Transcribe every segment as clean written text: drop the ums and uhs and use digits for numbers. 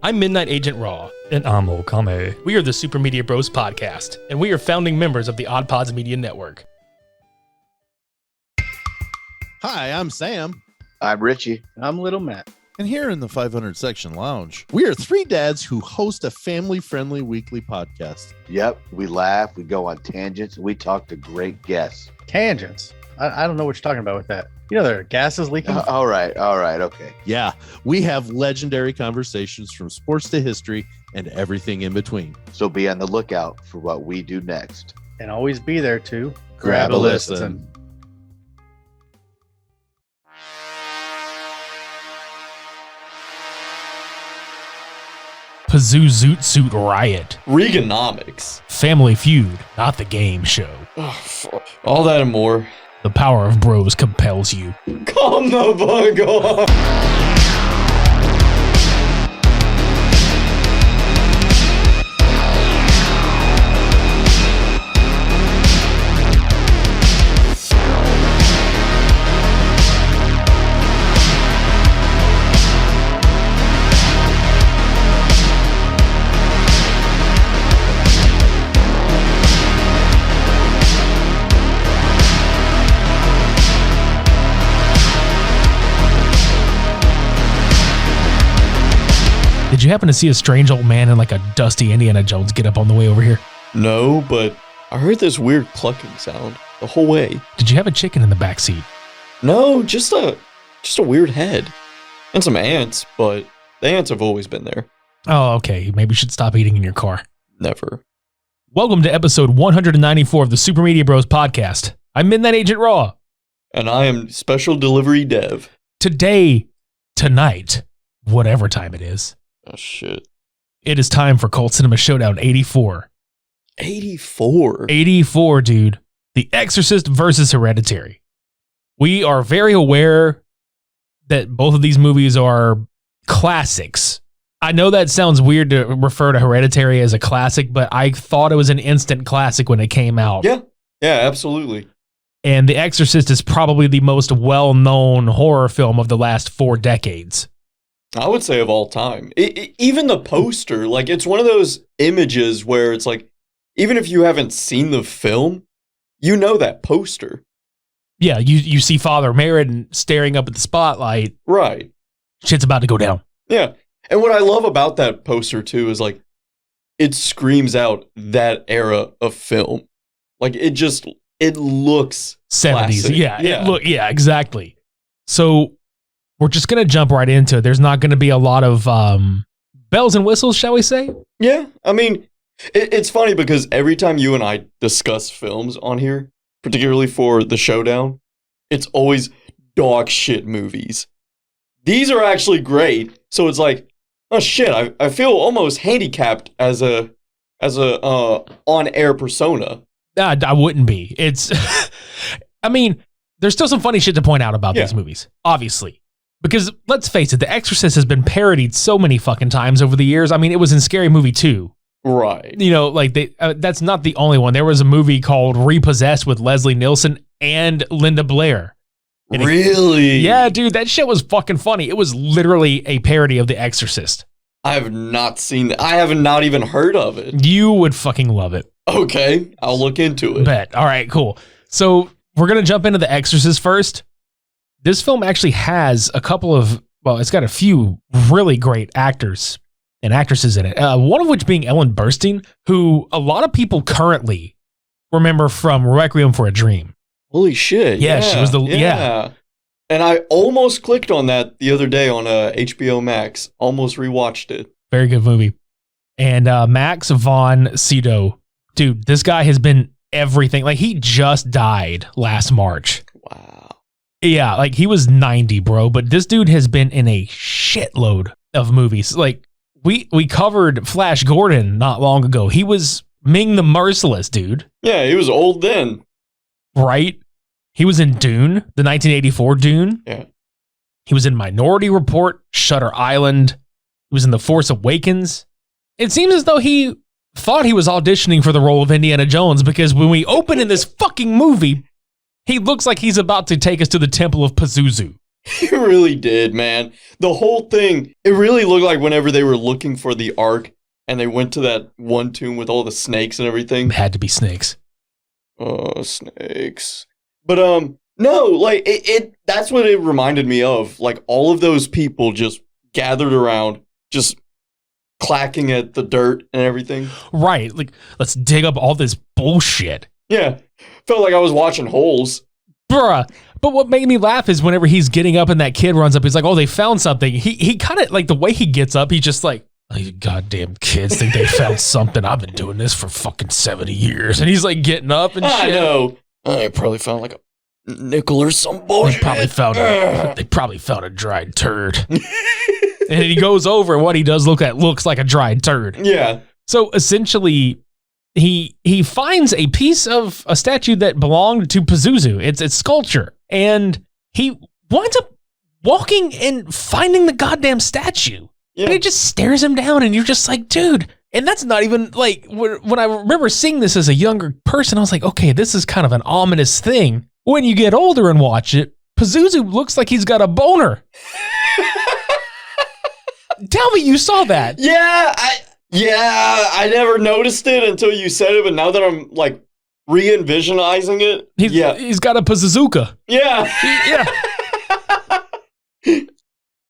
I'm Midnight Agent Raw. And I'm Okame. We are the Super Media Bros podcast, and we are founding members of the OddPods Media Network. Hi, I'm Sam. I'm Richie. I'm Little Matt. And here in the 500 Section Lounge, we are three dads who host a family-friendly weekly podcast. Yep, we laugh, we go on tangents, and we talk to great guests. Tangents. I don't know what you're talking about with that. You know, there are gases leaking. All right, okay. Yeah, we have legendary conversations from sports to history and everything in between. So be on the lookout for what we do next. And always be there to grab a listen. Pazoo Zoot Suit Riot. Reaganomics. Family Feud, not the game show. All that and more. The power of bros compels you. Calm the fuck off. Did you happen to see a strange old man in like a dusty Indiana Jones get up on the way over here? No, but I heard this weird clucking sound the whole way. Did you have a chicken in the back seat? No, just a weird head. And some ants, but the ants have always been there. Oh, okay. Maybe you should stop eating in your car. Never. Welcome to episode 194 of the Super Media Bros podcast. I'm Midnight Agent Raw. And I am Special Delivery Dev. Tonight, whatever time it is. Oh, shit. It is time for Cult Cinema Showdown 84. 84? 84, dude. The Exorcist versus Hereditary. We are very aware that both of these movies are classics. I know that sounds weird to refer to Hereditary as a classic, but I thought it was an instant classic when it came out. Yeah, absolutely. And The Exorcist is probably the most well-known horror film of the last 4 decades. I would say of all time. Even the poster, like, it's one of those images where it's like, even if you haven't seen the film, you know that poster. Yeah, you see Father Merrin staring up at the spotlight. Right. Shit's about to go down. Yeah. And what I love about that poster, too, is, like, it screams out that era of film. Like, it looks 70s. classic. Yeah, exactly. So we're just going to jump right into it. There's not going to be a lot of bells and whistles, shall we say? Yeah. I mean, it's funny because every time you and I discuss films on here, particularly for the Showdown, it's always dog shit movies. These are actually great. So it's like, oh shit, I feel almost handicapped as a on-air persona. I wouldn't be. It's, I mean, there's still some funny shit to point out about these movies, obviously. Because let's face it, The Exorcist has been parodied so many fucking times over the years. I mean, it was in Scary Movie 2. Right. You know, like that's not the only one. There was a movie called Repossessed with Leslie Nielsen and Linda Blair. And really? Yeah, dude, that shit was fucking funny. It was literally a parody of The Exorcist. I have not seen that. I have not even heard of it. You would fucking love it. Okay, I'll look into it. Bet. All right, cool. So we're going to jump into The Exorcist first. This film actually has a couple of, well, it's got a few really great actors and actresses in it. One of which being Ellen Burstyn, who a lot of people currently remember from Requiem for a Dream. Holy shit. Yeah, she was yeah. And I almost clicked on that the other day on HBO Max. Almost rewatched it. Very good movie. And Max von Sydow. Dude, this guy has been everything. Like, he just died last March. Wow. Yeah, like, he was 90, bro. But this dude has been in a shitload of movies. Like, we covered Flash Gordon not long ago. He was Ming the Merciless, dude. Yeah, he was old then. Right? He was in Dune, the 1984 Dune. Yeah. He was in Minority Report, Shutter Island. He was in The Force Awakens. It seems as though he thought he was auditioning for the role of Indiana Jones, because when we open in this fucking movie, he looks like he's about to take us to the Temple of Pazuzu. He really did, man. The whole thing, it really looked like whenever they were looking for the Ark and they went to that one tomb with all the snakes and everything. It had to be snakes. Oh, snakes. But, no, like, it that's what it reminded me of. Like, all of those people just gathered around, just clacking at the dirt and everything. Right. Like, let's dig up all this bullshit. Yeah. Felt like I was watching Holes. Bruh. But what made me laugh is whenever he's getting up and that kid runs up, he's like, oh, they found something. He kind of, like, the way he gets up, he's just like, oh, you goddamn kids think they found something. I've been doing this for fucking 70 years. And he's, like, getting up and shit. I know. I probably found, like, a nickel or some bullshit. They probably found a dried turd. And he goes over and what he does looks like a dried turd. Yeah. So essentially, he finds a piece of a statue that belonged to Pazuzu. It's sculpture. And he winds up walking and finding the goddamn statue. Yeah. And it just stares him down and you're just like, dude. And that's not even like, when I remember seeing this as a younger person, I was like, okay, this is kind of an ominous thing. When you get older and watch it, Pazuzu looks like he's got a boner. Tell me you saw that. Yeah, I never noticed it until you said it, but now that I'm like re-envisionizing it, he's got a Pazuzuka. Yeah. Yeah.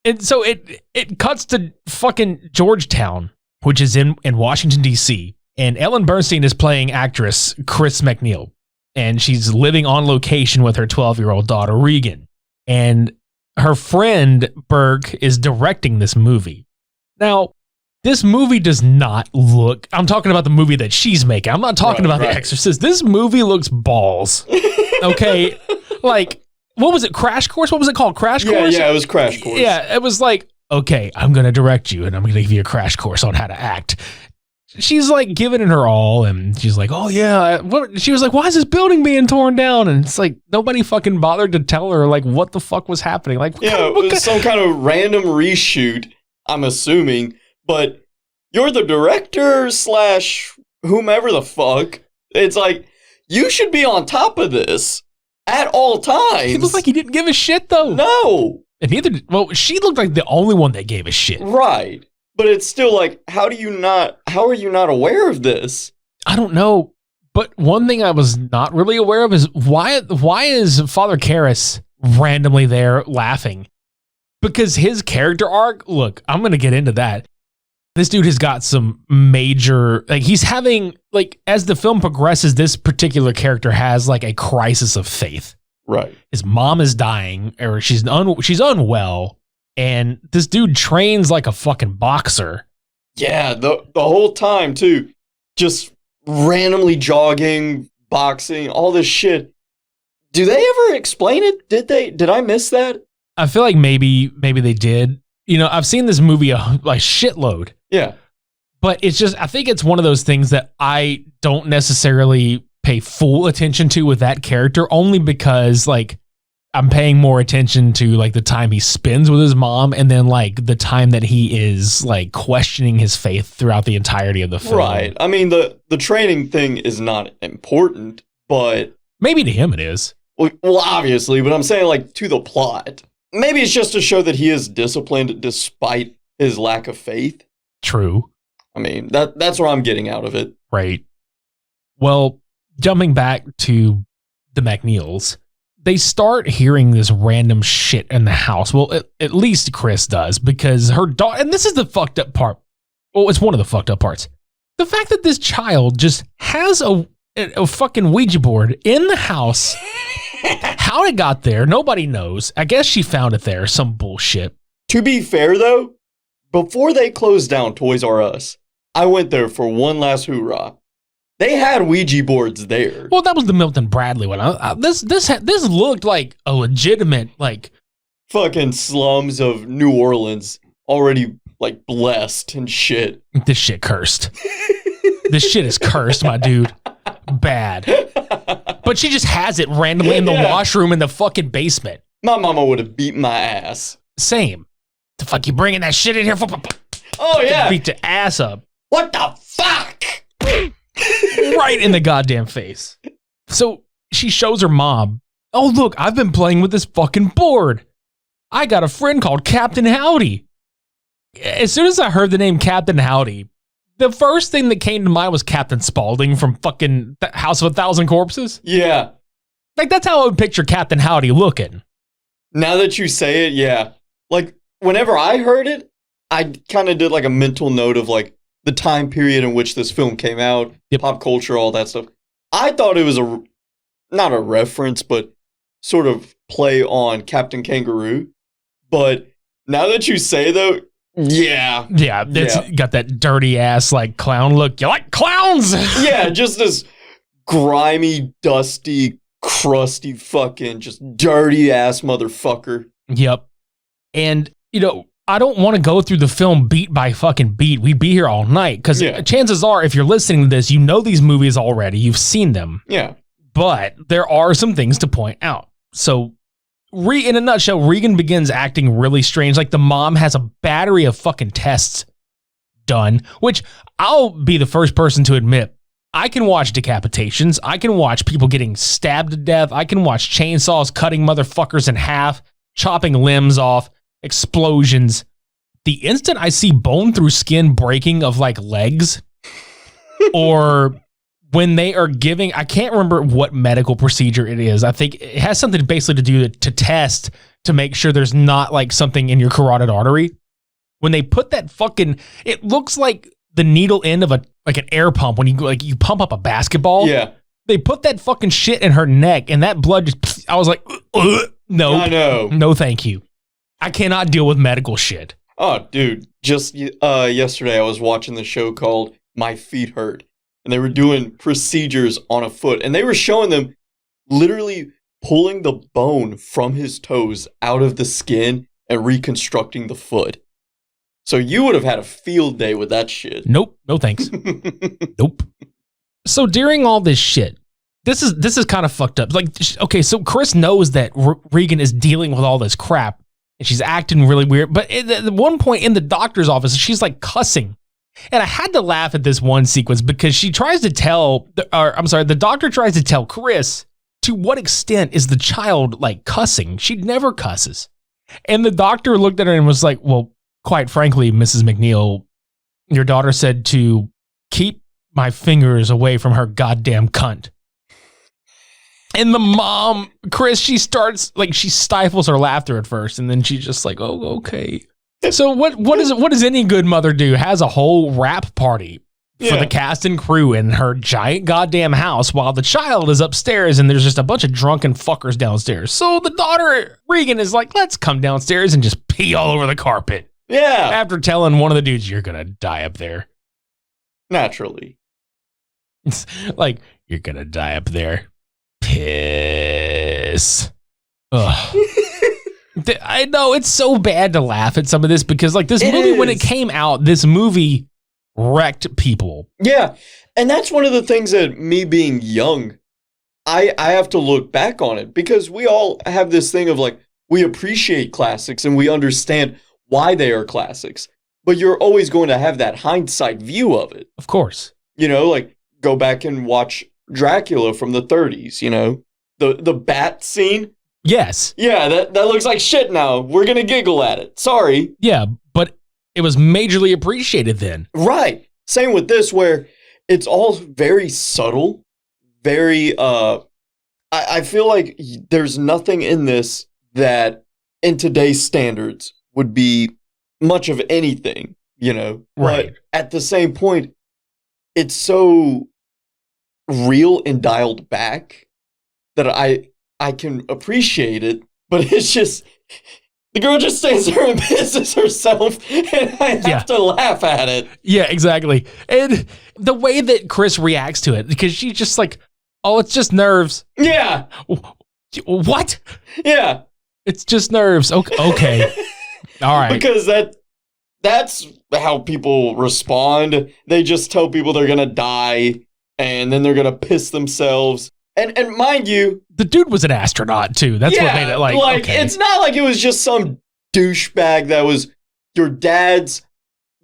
And so it cuts to fucking Georgetown, which is in Washington, D.C., and Ellen Bernstein is playing actress Chris McNeil, and she's living on location with her 12-year-old daughter, Regan. And her friend, Burke, is directing this movie. Now, this movie does not look... I'm talking about the movie that she's making. I'm not talking about The Exorcist. This movie looks balls. Okay? Like, what was it? Crash Course? What was it called? Crash Course? Yeah, it was Crash Course. Yeah, it was like, okay, I'm going to direct you, and I'm going to give you a crash course on how to act. She's like giving it her all, and she's like, oh yeah. She was like, why is this building being torn down? And it's like, nobody fucking bothered to tell her like what the fuck was happening. Like, yeah, it was some kind of random reshoot, I'm assuming, but you're the director / whomever the fuck. It's like, you should be on top of this at all times. He looked like he didn't give a shit though. No. And she looked like the only one that gave a shit. Right. But it's still like, how are you not aware of this? I don't know. But one thing I was not really aware of is why is Father Karras randomly there laughing? Because his character arc, look, I'm going to get into that. This dude has got some major, like he's having, like as the film progresses, this particular character has like a crisis of faith. Right. His mom is dying or she's unwell. And this dude trains like a fucking boxer. Yeah, the whole time too. Just randomly jogging, boxing, all this shit. Do they ever explain it? Did I miss that? I feel like maybe they did. You know, I've seen this movie a shitload. Yeah. But it's just, I think it's one of those things that I don't necessarily pay full attention to with that character, only because like I'm paying more attention to like the time he spends with his mom and then like the time that he is like questioning his faith throughout the entirety of the film. Right. I mean, the training thing is not important, but maybe to him it is. Well, obviously, but I'm saying like to the plot. Maybe it's just to show that he is disciplined despite his lack of faith. True. I mean, that's what I'm getting out of it. Right. Well, jumping back to the McNeils, they start hearing this random shit in the house. Well, at least Chris does, because her daughter, and this is the fucked up part. Well, it's one of the fucked up parts. The fact that this child just has a fucking Ouija board in the house. How it got there, nobody knows. I guess she found it there, some bullshit. To be fair, though, before they closed down Toys R Us, I went there for one last hoorah. They had Ouija boards there. Well, that was the Milton Bradley one. This looked like a legitimate, like... fucking slums of New Orleans, already, like, blessed and shit. This shit cursed. This shit is cursed, my dude. Bad. But she just has it randomly in the washroom in the fucking basement. My mama would have beat my ass. Same. The fuck you bringing that shit in here for? Oh, yeah. Beat your ass up. What the fuck? Right in the goddamn face. So she shows her mom, oh, look, I've been playing with this fucking board. I got a friend called Captain Howdy. As soon as I heard the name Captain Howdy, the first thing that came to mind was Captain Spaulding from fucking House of a Thousand Corpses. Yeah. Like, that's how I would picture Captain Howdy looking. Now that you say it, yeah. Like, whenever I heard it, I kind of did like a mental note of like the time period in which this film came out, pop culture, all that stuff. I thought it was not a reference, but sort of play on Captain Kangaroo. But now that you say though, yeah. Yeah, it's got that dirty ass like clown look. You like clowns? Yeah, just this grimy, dusty, crusty fucking just dirty ass motherfucker. Yep. And, you know, I don't want to go through the film beat by fucking beat. We'd be here all night because chances are, if you're listening to this, you know these movies already. You've seen them. Yeah. But there are some things to point out. So, in a nutshell, Regan begins acting really strange. Like the mom has a battery of fucking tests done, which I'll be the first person to admit. I can watch decapitations. I can watch people getting stabbed to death. I can watch chainsaws cutting motherfuckers in half, chopping limbs off, explosions. The instant I see bone through skin breaking of like legs, or when they are giving, I can't remember what medical procedure it is. I think it has something basically to do to test to make sure there's not like something in your carotid artery. When they put that fucking, it looks like the needle end of an air pump when you pump up a basketball. Yeah. They put that fucking shit in her neck and that blood just, I was like, no. I know. No, thank you. I cannot deal with medical shit. Oh, dude. Just yesterday I was watching the show called My Feet Hurt. And they were doing procedures on a foot. And they were showing them literally pulling the bone from his toes out of the skin and reconstructing the foot. So you would have had a field day with that shit. Nope. No thanks. Nope. So during all this shit, this is kind of fucked up. Like, okay, so Chris knows that Regan is dealing with all this crap. And she's acting really weird. But at one point in the doctor's office, she's like cussing. And I had to laugh at this one sequence because she tries to tell, the doctor tries to tell Chris to what extent is the child like cussing. She never cusses. And the doctor looked at her and was like, well, quite frankly, Mrs. McNeil, your daughter said to keep my fingers away from her goddamn cunt. And the mom, Chris, she stifles her laughter at first. And then she's just like, oh, okay. So what does any good mother do? Has a whole rap party for the cast and crew in her giant goddamn house while the child is upstairs and there's just a bunch of drunken fuckers downstairs. So the daughter, Regan, is like, let's come downstairs and just pee all over the carpet. Yeah. After telling one of the dudes, you're going to die up there. Naturally. It's like, you're going to die up there. Piss. Ugh. I know it's so bad to laugh at some of this because like this movie, when it came out, this movie wrecked people. Yeah. And that's one of the things that me being young, I have to look back on it because we all have this thing of like, we appreciate classics and we understand why they are classics, but you're always going to have that hindsight view of it. Of course. You know, like go back and watch Dracula from the 30s, you know, the bat scene. Yes. Yeah, that looks like shit now. We're going to giggle at it. Sorry. Yeah, but it was majorly appreciated then. Right. Same with this where it's all very subtle, very, I feel like there's nothing in this that in today's standards would be much of anything, you know? Right. But at the same point, it's so real and dialed back that I can appreciate it, but it's just, the girl just stands there and pisses herself, and I have to laugh at it. Yeah, exactly. And the way that Chris reacts to it, because she's just like, oh, it's just nerves. Yeah. What? Yeah. It's just nerves. Okay. All right. Because that's how people respond. They just tell people they're going to die, and then they're going to piss themselves. And mind you, the dude was an astronaut too. That's what made it like okay. It's not like it was just some douchebag that was your dad's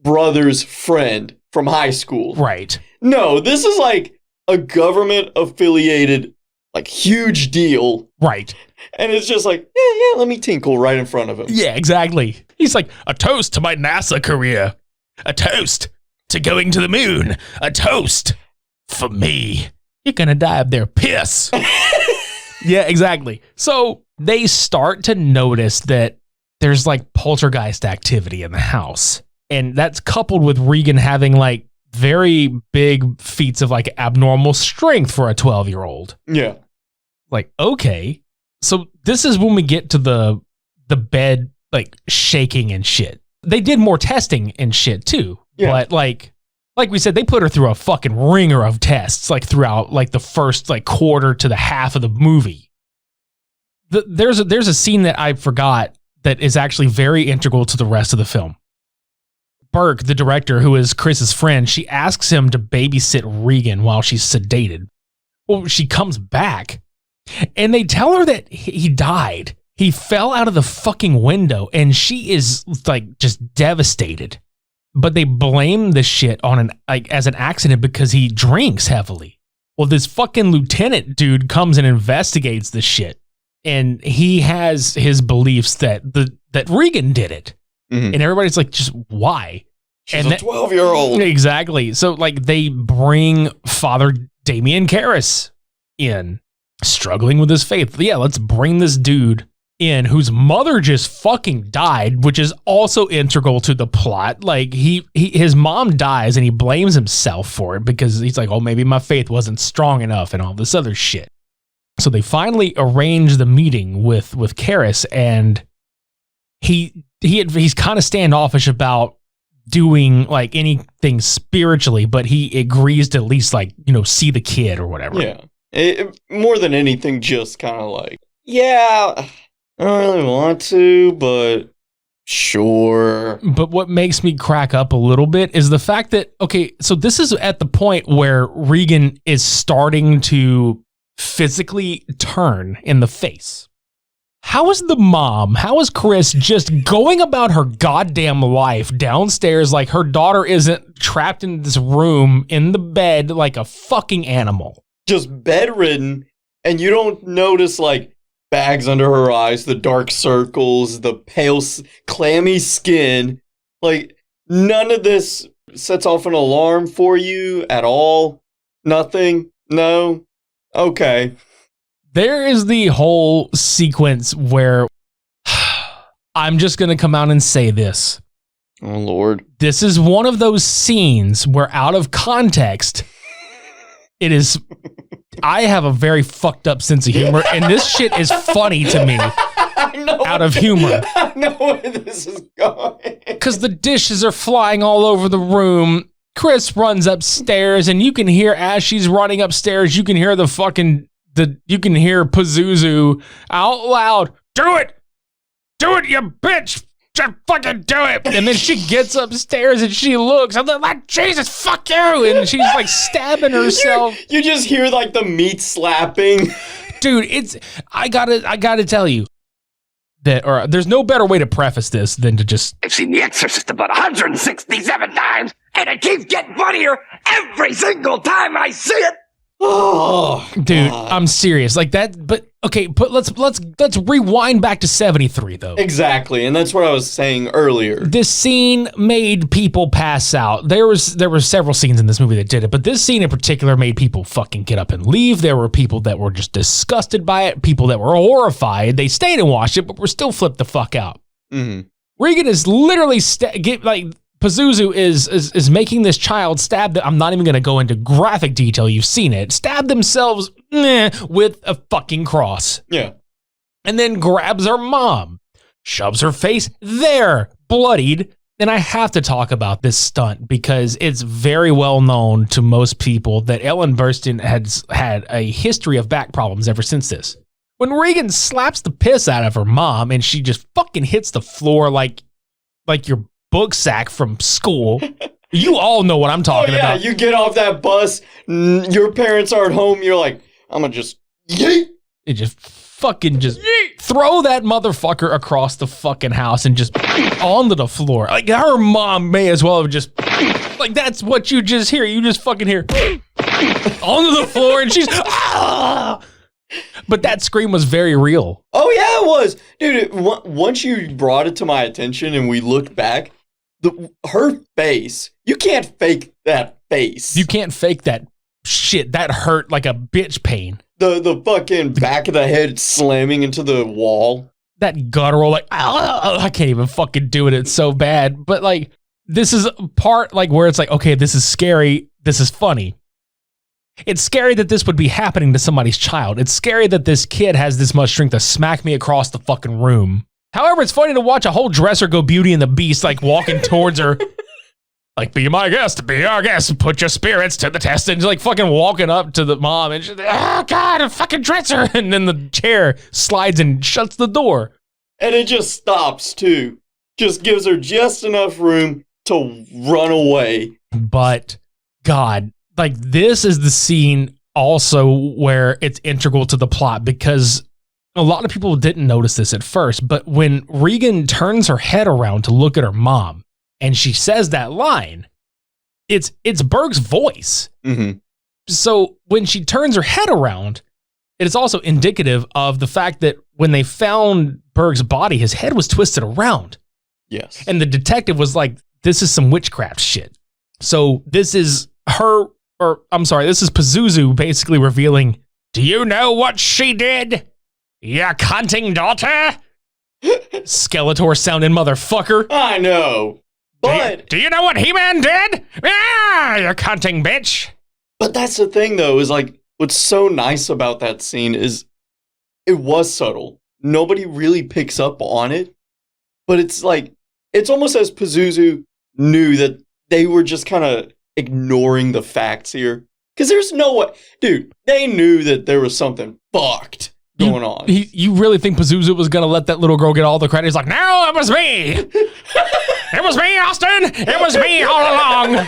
brother's friend from high school. Right. No, this is like a government affiliated, like huge deal. Right. And it's just like, yeah, let me tinkle right in front of him. Yeah, exactly. He's like, a toast to my NASA career. A toast to going to the moon. A toast for me. You're going to die of their piss. Yeah, exactly. So they start to notice that there's like poltergeist activity in the house. And that's coupled with Regan having like very big feats of like abnormal strength for a 12-year-old. Yeah. Like, okay. So this is when we get to the bed like shaking and shit. They did more testing and shit too. Yeah. But like we said, they put her through a fucking ringer of tests like throughout like the first like quarter to the half of the movie. There's a scene that I forgot that is actually very integral to the rest of the film. Burke, the director, who is Chris's friend, she asks him to babysit Regan while she's sedated. Well, she comes back and they tell her that he died. He fell out of the fucking window and she is like just devastated. But they blame the shit on as an accident because he drinks heavily. Well, this fucking lieutenant dude comes and investigates the shit. And he has his beliefs that Regan did it. Mm-hmm. And everybody's like, just why? She's a 12-year-old. Exactly. So like they bring Father Damien Karras in, struggling with his faith. Yeah, let's bring this dude in whose mother just fucking died, which is also integral to the plot. Like his mom dies and he blames himself for it because he's like, oh, maybe my faith wasn't strong enough and all this other shit. So they finally arrange the meeting with Karras, and he's kind of standoffish about doing like anything spiritually, but he agrees to at least like, see the kid or whatever. Yeah. More than anything, just kind of like, yeah, I don't really want to, but sure. But what makes me crack up a little bit is the fact that, okay, so this is at the point where Regan is starting to physically turn in the face. How is Chris just going about her goddamn life downstairs like her daughter isn't trapped in this room in the bed like a fucking animal? Just bedridden, and you don't notice like bags under her eyes, the dark circles, the pale, clammy skin. Like, none of this sets off an alarm for you at all? Nothing? No? Okay. There is the whole sequence where I'm just going to come out and say this. Oh, Lord. This is one of those scenes where out of context, it is... I have a very fucked up sense of humor, and this shit is funny to me. Out of humor. I know where this is going. Because the dishes are flying all over the room. Chris runs upstairs, and you can hear as she's running upstairs, you can hear you can hear Pazuzu out loud, do it, you bitch, just fucking do it. And then she gets upstairs and she looks, I'm like, Jesus, fuck you. And she's like stabbing herself. You just hear like the meat slapping. Dude, I gotta tell you that, or there's no better way to preface this than to just, I've seen The Exorcist about 167 times, and it keeps getting funnier every single time I see it. Oh, dude, God. I'm serious. Like that, but okay, but let's rewind back to 73 though. Exactly, and that's what I was saying earlier. This scene made people pass out. There were several scenes in this movie that did it, but this scene in particular made people fucking get up and leave. There were people that were just disgusted by it, people that were horrified. They stayed and watched it, but were still flipped the fuck out. Mm-hmm. Regan is literally Pazuzu is making this child stab. I'm not even going to go into graphic detail. You've seen it. Stab themselves with a fucking cross. Yeah. And then grabs her mom, shoves her face there, bloodied. And I have to talk about this stunt because it's very well known to most people that Ellen Burstyn has had a history of back problems ever since this. When Regan slaps the piss out of her mom and she just fucking hits the floor like your book sack from school. You all know what I'm talking about. You get off that bus, your parents aren't home, you're like, I'm gonna just yeet. It just fucking just throw that motherfucker across the fucking house and just onto the floor. Like her mom may as well have just, like that's what you just hear. You just fucking hear onto the floor and she's, ah! But that scream was very real. Oh yeah, it was, dude. Once you brought it to my attention and we looked back, her face, you can't fake that face. You can't fake that shit. That hurt like a bitch pain. The fucking back of the head slamming into the wall. That guttural, like, I can't even fucking do it. It's so bad. But like, this is a part like where it's like, okay, this is scary. This is funny. It's scary that this would be happening to somebody's child. It's scary that this kid has this much strength to smack me across the fucking room. However, it's funny to watch a whole dresser go Beauty and the Beast, like walking towards her. Like, be my guest, be our guest, put your spirits to the test. And just like fucking walking up to the mom and she's like, oh God, a fucking dresser. And then the chair slides and shuts the door. And it just stops too. Just gives her just enough room to run away. But God, like this is the scene also where it's integral to the plot because a lot of people didn't notice this at first. But when Regan turns her head around to look at her mom, and she says that line, it's Berg's voice. Mm-hmm. So when she turns her head around, it is also indicative of the fact that when they found Berg's body, his head was twisted around. Yes. And the detective was like, this is some witchcraft shit. So this is this is Pazuzu basically revealing, do you know what she did? Ya cunting daughter? Skeletor sounding motherfucker. I know. But do you know what He-Man did? Ah, you cunting bitch. But that's the thing though, is like what's so nice about that scene is it was subtle. Nobody really picks up on it. But it's like it's almost as Pazuzu knew that they were just kind of ignoring the facts here. Because there's no way, dude, they knew that there was something fucked going on. You really think Pazuzu was going to let that little girl get all the credit? He's like, no, it was me. It was me, Austin. It was me all along.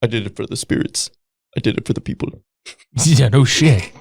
I did it for the spirits. I did it for the people. Yeah, no shit.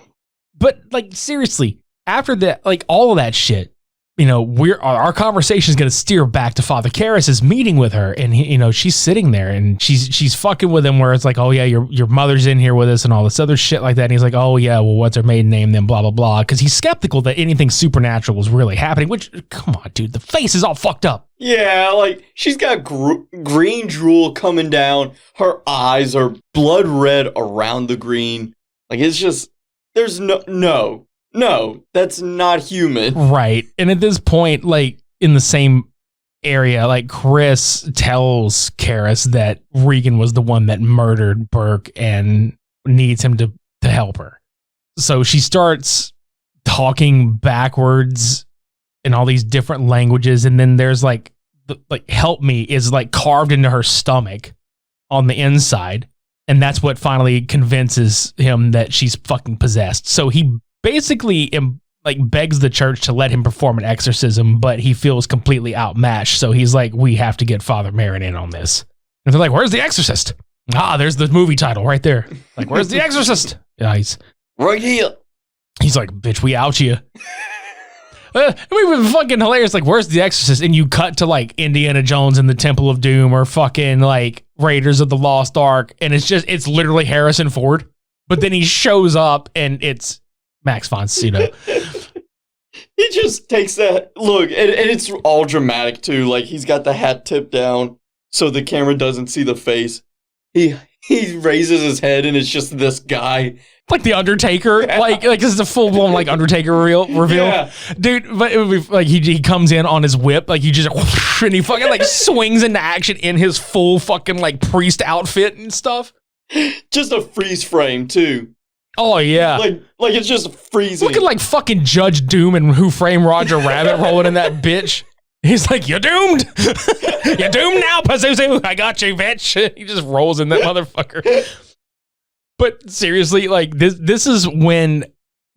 But like, seriously, after that, like all of that shit, you know, our conversation is going to steer back to Father Karras' meeting with her, and he, you know, she's sitting there and she's fucking with him where it's like, oh yeah, your mother's in here with us and all this other shit like that. And he's like, oh yeah, well, what's her maiden name then? Blah blah blah, because he's skeptical that anything supernatural was really happening. Which, come on, dude, the face is all fucked up. Yeah, like she's got green drool coming down. Her eyes are blood red around the green. Like it's just there's no, that's not human. Right. And at this point, like in the same area, like Chris tells Karras that Regan was the one that murdered Burke and needs him to help her. So she starts talking backwards in all these different languages. And then there's like help me is like carved into her stomach on the inside. And that's what finally convinces him that she's fucking possessed. So he basically begs the church to let him perform an exorcism, but he feels completely outmatched. So he's like, we have to get Father Merrin in on this. And they're like, where's the Exorcist? Ah, there's the movie title right there. Like, where's the Exorcist? Yeah, he's right here. He's like, bitch, we out you. I mean, it's fucking hilarious. Like, where's the Exorcist? And you cut to like Indiana Jones and the Temple of Doom or fucking like Raiders of the Lost Ark. And it's literally Harrison Ford. But then he shows up and it's Max von Sydow. He just takes that look, and it's all dramatic too. Like he's got the hat tipped down so the camera doesn't see the face. He raises his head, and it's just this guy, like the Undertaker. Like this is a full blown like Undertaker reveal, yeah. Dude. But it would be like he comes in on his whip, like he just whoosh, and he fucking like swings into action in his full fucking like priest outfit and stuff. Just a freeze frame too. Oh yeah, like it's just freezing. Looking like fucking Judge Doom and Who Framed Roger Rabbit rolling in that bitch. He's like, you're doomed. You're doomed now, Pazuzu. I got you, bitch. He just rolls in that motherfucker. But seriously, like this is when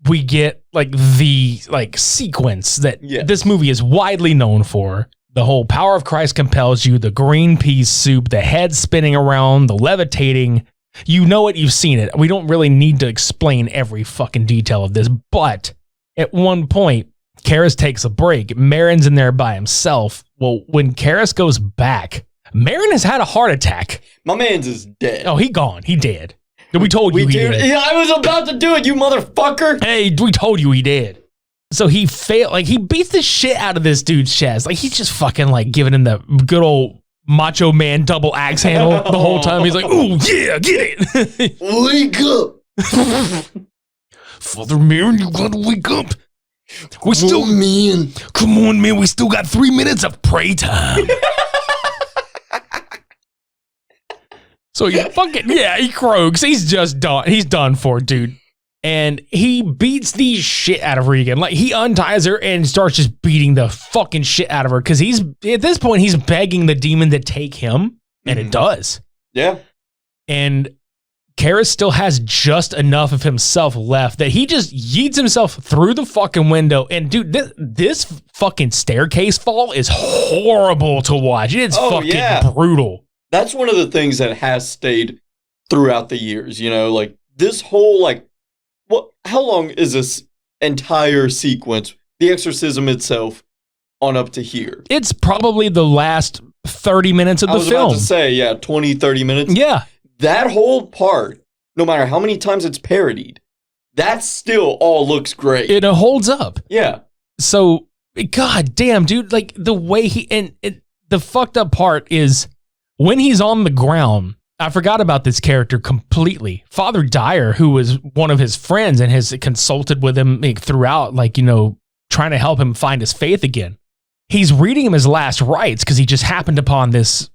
we get like the like sequence that this movie is widely known for. The whole power of Christ compels you, the green pea soup, the head spinning around, the levitating. You know it, you've seen it. We don't really need to explain every fucking detail of this, but at one point, Karras takes a break. Merrin's in there by himself. Well, when Karras goes back, Merrin has had a heart attack. My man's is dead. Oh, he gone. He dead. We told you he did. Yeah, I was about to do it, you motherfucker. Hey, we told you he did. So he failed. Like, he beats the shit out of this dude's chest. Like, he's just fucking, like, giving him the good old Macho Man double axe handle the whole time. He's like, ooh, yeah, get it. Wake up. Father Man, you gotta wake up. We still, man. come on, man. We still got 3 minutes of pray time. So he fucking, he croaks. He's just done. He's done for, dude. And he beats the shit out of Regan. Like, he unties her and starts just beating the fucking shit out of her. Because at this point, he's begging the demon to take him. And it does. Yeah. And Karras still has just enough of himself left that he just yeets himself through the fucking window. And dude, this fucking staircase fall is horrible to watch. It's brutal. That's one of the things that has stayed throughout the years, you know, like this whole, like, how long is this entire sequence, the exorcism itself, on up to here? It's probably the last 30 minutes of the film. I was about to say, 20, 30 minutes. Yeah. That whole part, no matter how many times it's parodied, that still all looks great. It holds up. Yeah. So, god damn, dude, like the way the fucked up part is when he's on the ground. I forgot about this character completely. Father Dyer, who was one of his friends and has consulted with him throughout, like, you know, trying to help him find his faith again. He's reading him his last rites because he just happened upon this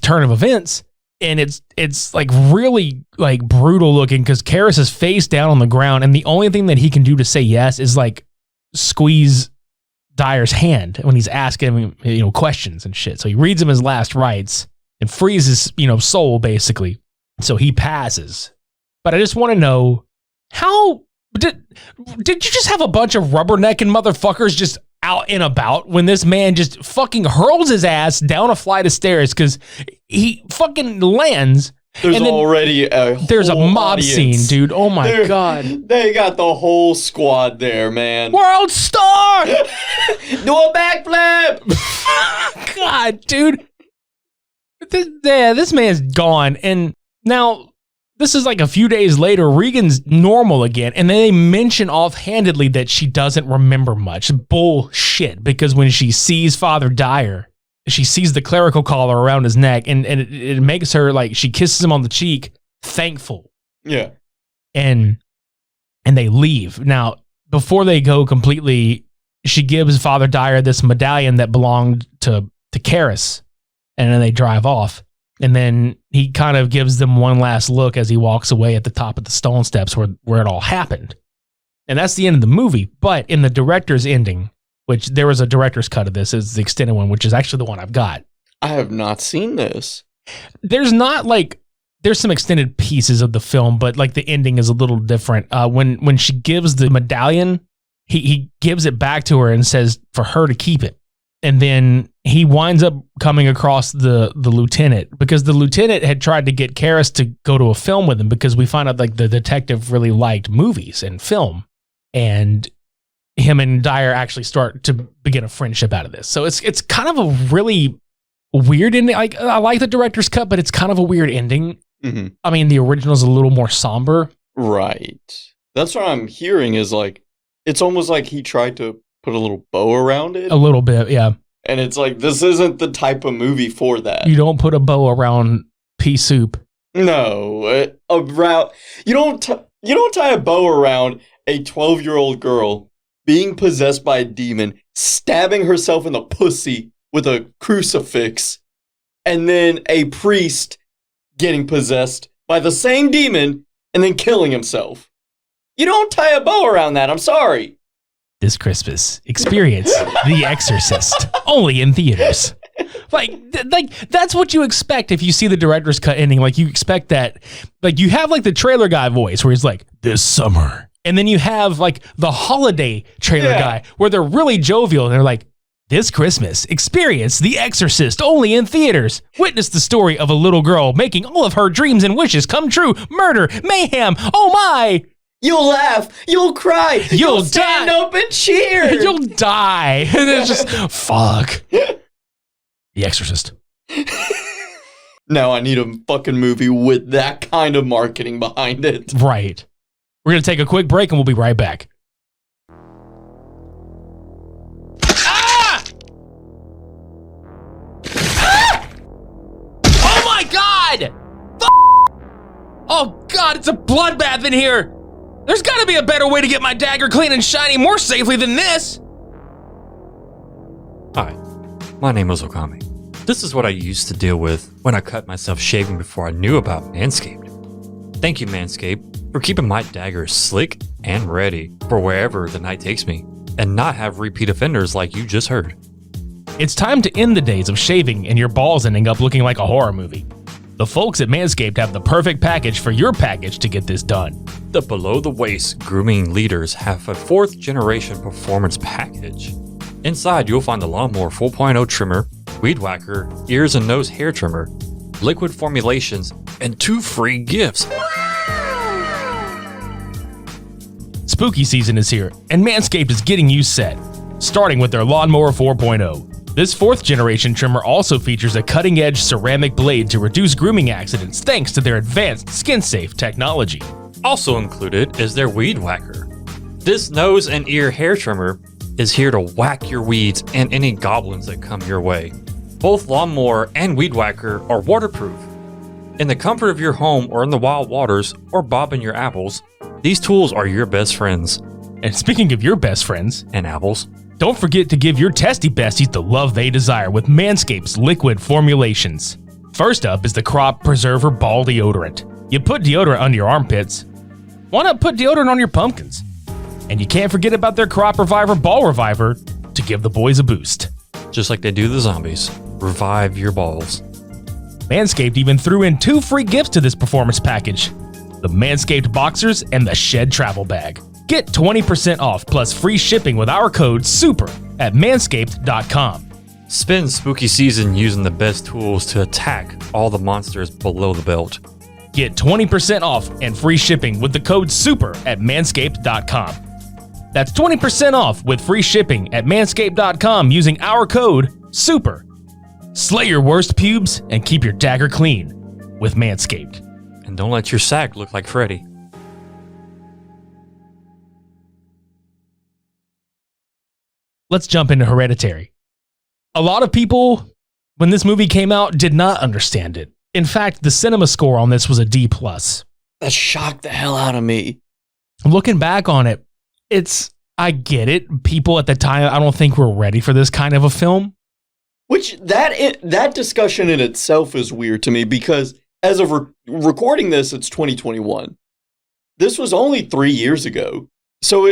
turn of events. And it's like really like brutal looking because Karras is face down on the ground. And the only thing that he can do to say yes is like squeeze Dyer's hand when he's asking him, you know, questions and shit. So he reads him his last rites and frees his, you know, soul basically. So he passes. But I just want to know, how did you just have a bunch of rubbernecking motherfuckers just out and about when this man just fucking hurls his ass down a flight of stairs because he fucking lands? There's already there's a mob scene, dude. Oh my god. They got the whole squad there, man. World star! Do a backflip! God, dude. This man's gone. And now this is like a few days later, Regan's normal again. And then they mention offhandedly that she doesn't remember much. Bullshit. Because when she sees Father Dyer, she sees the clerical collar around his neck and it makes her like, she kisses him on the cheek, thankful. Yeah. And they leave. Now, before they go completely, she gives Father Dyer this medallion that belonged to Karras. And then they drive off. And then he kind of gives them one last look as he walks away at the top of the stone steps where it all happened. And that's the end of the movie. But in the director's ending, which there was a director's cut of this, is the extended one, which is actually the one I've got. I have not seen this. There's some extended pieces of the film, but like the ending is a little different. When she gives the medallion, he gives it back to her and says for her to keep it. And then he winds up coming across the lieutenant because the lieutenant had tried to get Karras to go to a film with him because we find out like the detective really liked movies and film, and him and Dyer actually start to begin a friendship out of this. So it's kind of a really weird ending. Like, I like the director's cut, but it's kind of a weird ending. Mm-hmm. I mean, the original's a little more somber. Right. That's what I'm hearing is like, it's almost like he tried to put a little bow around it. A little bit, yeah. And it's like, this isn't the type of movie for that. You don't put a bow around pea soup. No. You don't tie a bow around a 12-year-old girl being possessed by a demon, stabbing herself in the pussy with a crucifix, and then a priest getting possessed by the same demon and then killing himself. You don't tie a bow around that. I'm sorry. This Christmas, experience The Exorcist, only in theaters. Like that's what you expect if you see the director's cut ending. Like, you expect that, like, you have like the trailer guy voice where he's like, this summer. And then you have like the holiday trailer guy where they're really jovial and they're like, this Christmas, experience The Exorcist, only in theaters. Witness the story of a little girl making all of her dreams and wishes come true. Murder, mayhem, oh my. You'll laugh. You'll cry. You'll stand up and cheer. You'll die. And it's just, fuck. The Exorcist. now I need a fucking movie with that kind of marketing behind it. Right. We're going to take a quick break and we'll be right back. Ah! Ah! Oh my God! Oh God, it's a bloodbath in here! There's gotta be a better way to get my dagger clean and shiny more safely than this! Hi, my name is Okami. This is what I used to deal with when I cut myself shaving before I knew about Manscaped. Thank you, Manscaped, for keeping my dagger slick and ready for wherever the night takes me, and not have repeat offenders like you just heard. It's time to end the days of shaving and your balls ending up looking like a horror movie. The folks at Manscaped have the perfect package for your package to get this done. The below-the-waist grooming leaders have a 4th generation performance package. Inside, you'll find the Lawnmower 4.0 trimmer, Weed Whacker, ears and nose hair trimmer, liquid formulations, and 2 free gifts. Spooky season is here, and Manscaped is getting you set, starting with their Lawnmower 4.0. This 4th generation trimmer also features a cutting-edge ceramic blade to reduce grooming accidents thanks to their advanced skin-safe technology. Also included is their Weed Whacker. This nose and ear hair trimmer is here to whack your weeds and any goblins that come your way. Both Lawnmower and Weed Whacker are waterproof. In the comfort of your home or in the wild waters or bobbing your apples, these tools are your best friends. And speaking of your best friends and apples, don't forget to give your testy besties the love they desire with Manscaped's liquid formulations. First up is the Crop Preserver Ball Deodorant. You put deodorant under your armpits. Why not put deodorant on your pumpkins? And you can't forget about their Crop Reviver Ball Reviver to give the boys a boost. Just like they do the zombies, revive your balls. Manscaped even threw in 2 free gifts to this performance package: the Manscaped Boxers and the Shed Travel Bag. Get 20% off plus free shipping with our code SUPER at manscaped.com. Spend spooky season using the best tools to attack all the monsters below the belt. Get 20% off and free shipping with the code SUPER at manscaped.com. That's 20% off with free shipping at manscaped.com using our code SUPER. Slay your worst pubes and keep your dagger clean with Manscaped. And don't let your sack look like Freddy. Let's jump into Hereditary. A lot of people, when this movie came out, did not understand it. In fact, the cinema score on this was a D+. That shocked the hell out of me. Looking back on it, I get it. People at the time, I don't think were ready for this kind of a film. Which, that discussion in itself is weird to me because as of recording this, it's 2021. This was only 3 years ago. So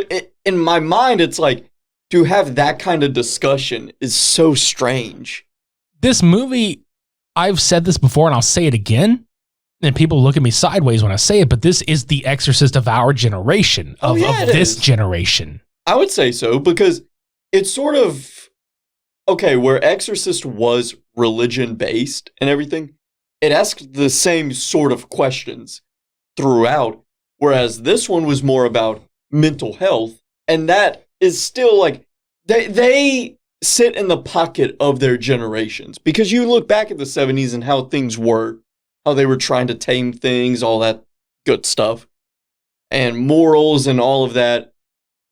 in my mind, it's like, to have that kind of discussion is so strange. This movie, I've said this before and I'll say it again, and people look at me sideways when I say it, but this is the Exorcist of our generation, of this generation. I would say so, because it's sort of, okay, where Exorcist was religion-based and everything, it asked the same sort of questions throughout, whereas this one was more about mental health, and that is still like, they sit in the pocket of their generations. Because you look back at the 70s and how things were, how they were trying to tame things, all that good stuff, and morals and all of that.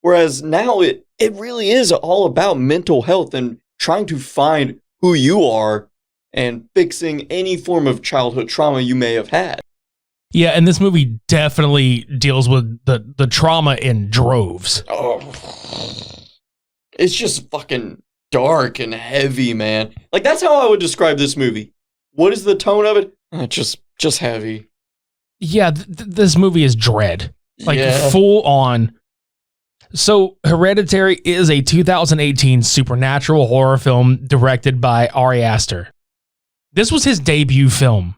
Whereas now it really is all about mental health and trying to find who you are and fixing any form of childhood trauma you may have had. Yeah, and this movie definitely deals with the trauma in droves. Oh, it's just fucking dark and heavy, man. Like, that's how I would describe this movie. What is the tone of it? Just heavy. Yeah, this movie is dread. Like, Yeah. full on. So, Hereditary is a 2018 supernatural horror film directed by Ari Aster. This was his debut film.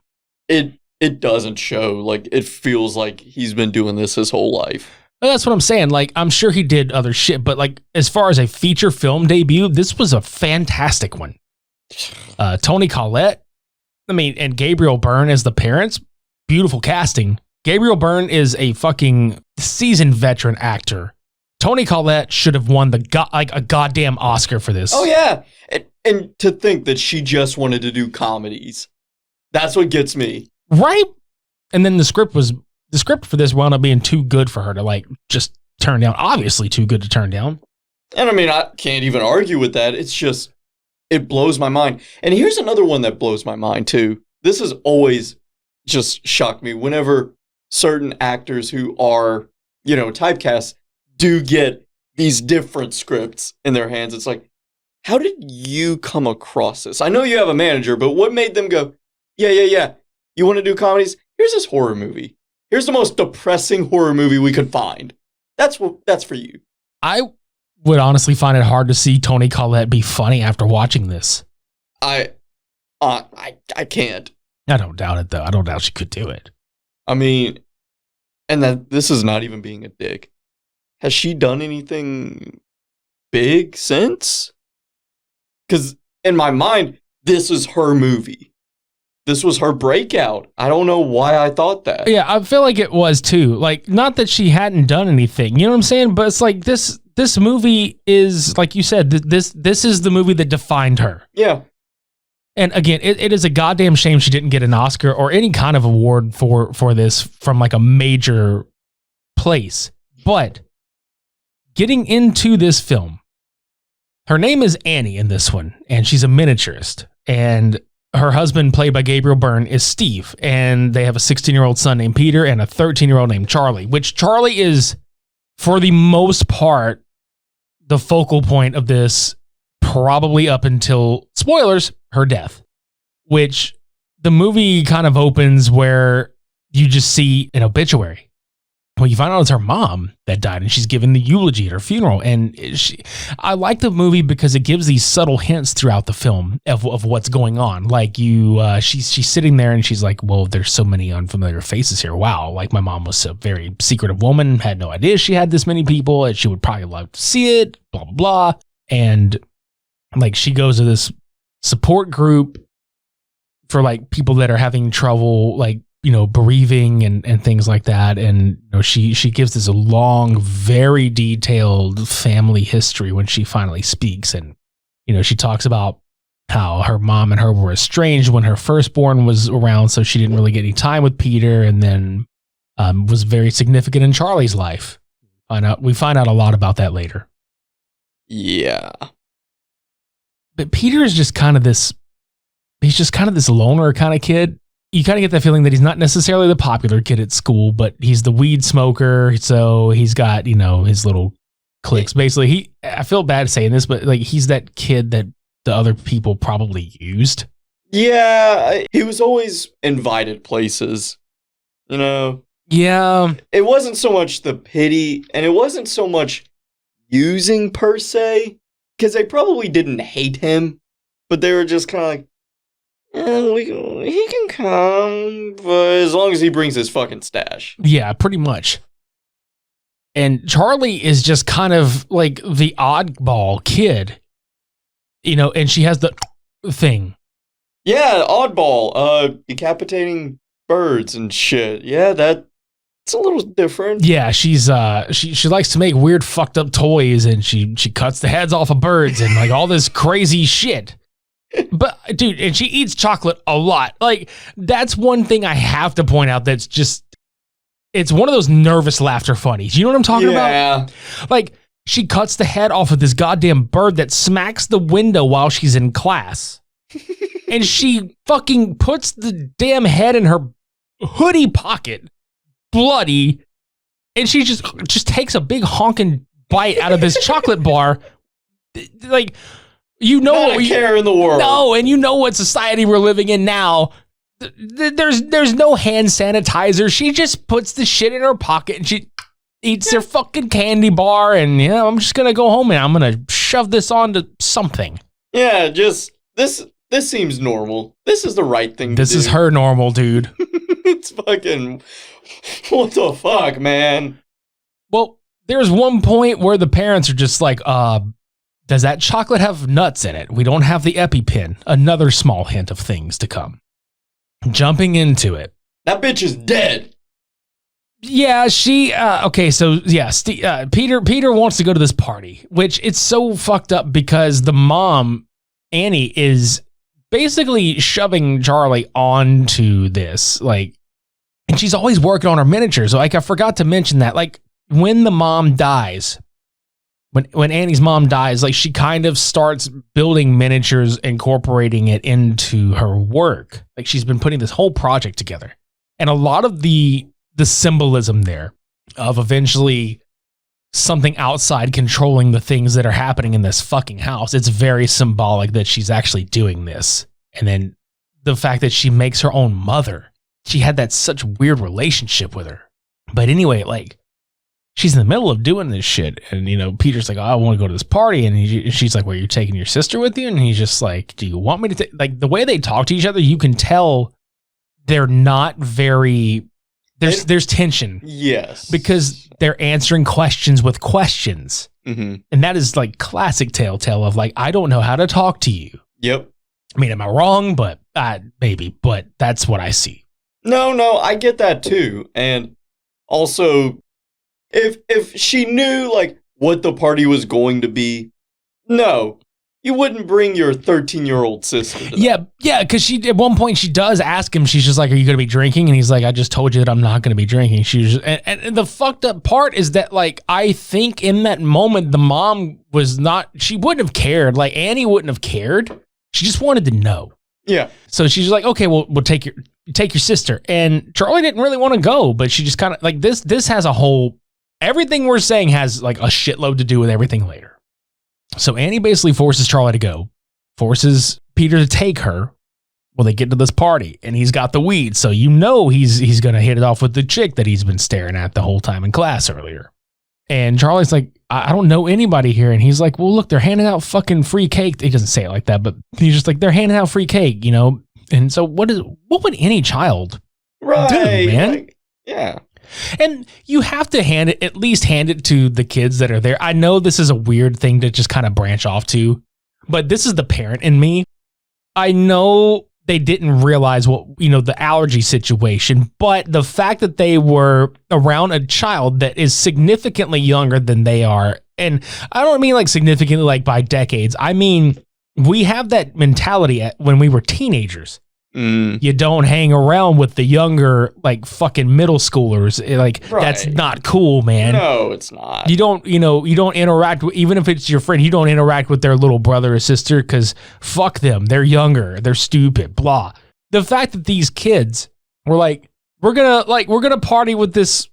It doesn't show. Like, it feels like he's been doing this his whole life. And that's what I'm saying. Like, I'm sure he did other shit, but like, as far as a feature film debut, this was a fantastic one. Toni Collette, and Gabriel Byrne as the parents. Beautiful casting. Gabriel Byrne is a fucking seasoned veteran actor. Toni Collette should have won a goddamn Oscar for this. Oh, yeah. And to think that she just wanted to do comedies. That's what gets me. Right? And then the script for this wound up being too good for her to like just turn down. Obviously too good to turn down. And I mean, I can't even argue with that. It's just, it blows my mind. And here's another one that blows my mind too. This has always just shocked me whenever certain actors who are, typecast do get these different scripts in their hands. It's like, how did you come across this? I know you have a manager, but what made them go, yeah. You want to do comedies? Here's this horror movie. Here's the most depressing horror movie we could find. That's for you. I would honestly find it hard to see Toni Collette be funny after watching this. I can't. I don't doubt it, though. I don't doubt she could do it. I mean, and that this is not even being a dick. Has she done anything big since? Because in my mind, this is her movie. This was her breakout. I don't know why I thought that. Yeah, I feel like it was too. Like, not that she hadn't done anything, you know what I'm saying? But it's like this movie is, like you said, this is the movie that defined her. Yeah. And again, it is a goddamn shame she didn't get an Oscar or any kind of award for this from like a major place. But getting into this film, her name is Annie in this one, and she's a miniaturist. And her husband, played by Gabriel Byrne, is Steve. And they have a 16-year-old son named Peter and a 13-year-old named Charlie, which Charlie is, for the most part, the focal point of this, probably up until, spoilers, her death. Which the movie kind of opens where you just see an obituary. Well, you find out it's her mom that died, and she's giving the eulogy at her funeral. And I like the movie because it gives these subtle hints throughout the film of what's going on. Like she's sitting there and she's like, well, there's so many unfamiliar faces here. Wow. Like, my mom was a very secretive woman, had no idea she had this many people, and she would probably love to see it, blah, blah, blah. And like, she goes to this support group for like people that are having trouble, like, bereaving and things like that. And she gives this long, very detailed family history when she finally speaks. And, she talks about how her mom and her were estranged when her firstborn was around, so she didn't really get any time with Peter, and then was very significant in Charlie's life. We find out a lot about that later. Yeah. But Peter is just kind of this, he's just kind of this loner kind of kid. You kind of get that feeling that he's not necessarily the popular kid at school, but he's the weed smoker. So he's got, his little cliques. Basically, I feel bad saying this, but like, he's that kid that the other people probably used. Yeah, he was always invited places, Yeah. It wasn't so much the pity, and it wasn't so much using per se, because they probably didn't hate him, but they were just kind of like, he can come, but as long as he brings his fucking stash. Yeah, pretty much. And Charlie is just kind of like the oddball kid, and she has the thing. Yeah, oddball, decapitating birds and shit. Yeah, that's a little different. Yeah, she's she likes to make weird fucked up toys, and she cuts the heads off of birds and like all this crazy shit. But dude, and she eats chocolate a lot. Like, that's one thing I have to point out. That's just, it's one of those nervous laughter funnies. You know what I'm talking about? Like, she cuts the head off of this goddamn bird that smacks the window while she's in class. And she fucking puts the damn head in her hoodie pocket, bloody. And she just takes a big honking bite out of this chocolate bar. Like, not a care in the world. No, and what society we're living in now. There's no hand sanitizer. She just puts the shit in her pocket and she eats her fucking candy bar, and I'm just gonna go home and I'm gonna shove this onto something. Yeah, just this seems normal. This is the right thing to do. This is her normal, dude. It's fucking, what the fuck, man? Well, there's one point where the parents are just like, does that chocolate have nuts in it? We don't have the EpiPen. Another small hint of things to come. Jumping into it. That bitch is dead. Yeah, okay, so yeah, Peter wants to go to this party, which it's so fucked up because the mom, Annie, is basically shoving Charlie onto this, like, and she's always working on her miniatures. Like, I forgot to mention that, like, when the mom dies, when Annie's mom dies, like, she kind of starts building miniatures, incorporating it into her work. Like, she's been putting this whole project together. And a lot of the symbolism there of eventually something outside controlling the things that are happening in this fucking house, it's very symbolic that she's actually doing this. And then the fact that she makes her own mother, she had that such weird relationship with her. But anyway, like, she's in the middle of doing this shit. And, you know, Peter's like, oh, I want to go to this party. And she's like, well, you're taking your sister with you? And he's just like, do you want me to take, like, the way they talk to each other, you can tell they're not very, there's tension. Yes. Because they're answering questions with questions. Mm-hmm. And that is like classic telltale of like, I don't know how to talk to you. Yep. I mean, am I wrong? But maybe, but that's what I see. No, I get that too. And also, if she knew like what the party was going to be, no, you wouldn't bring your 13-year-old sister to that. Yeah, because she at one point she does ask him, she's just like, are you going to be drinking? And he's like, I just told you that I'm not going to be drinking. She was, and the fucked up part is that, like, I think in that moment, the mom was not, she wouldn't have cared. Like, Annie wouldn't have cared. She just wanted to know. Yeah. So she's like, okay, well, we'll take your sister. And Charlie didn't really want to go, but she just kind of, like, this has a whole, everything we're saying has like a shitload to do with everything later. So Annie basically forces Charlie to go, forces Peter to take her. Well, they get to this party and he's got the weed. So you know he's going to hit it off with the chick that he's been staring at the whole time in class earlier. And Charlie's like, I don't know anybody here. And he's like, well, look, they're handing out fucking free cake. He doesn't say it like that, but he's just like, they're handing out free cake, you know? And so what would any child do, man? Like, yeah. And you have to at least hand it to the kids that are there. I know this is a weird thing to just kind of branch off to, but this is the parent in me. I know they didn't realize what, you know, the allergy situation, but the fact that they were around a child that is significantly younger than they are. And I don't mean like significantly like by decades. I mean, we have that mentality when we were teenagers. You don't hang around with the younger, like, fucking middle schoolers. Like, Right. That's not cool, man. No, it's not. You don't interact with, even if it's your friend, you don't interact with their little brother or sister because fuck them. They're younger. They're stupid, blah. The fact that these kids were like, we're gonna party with this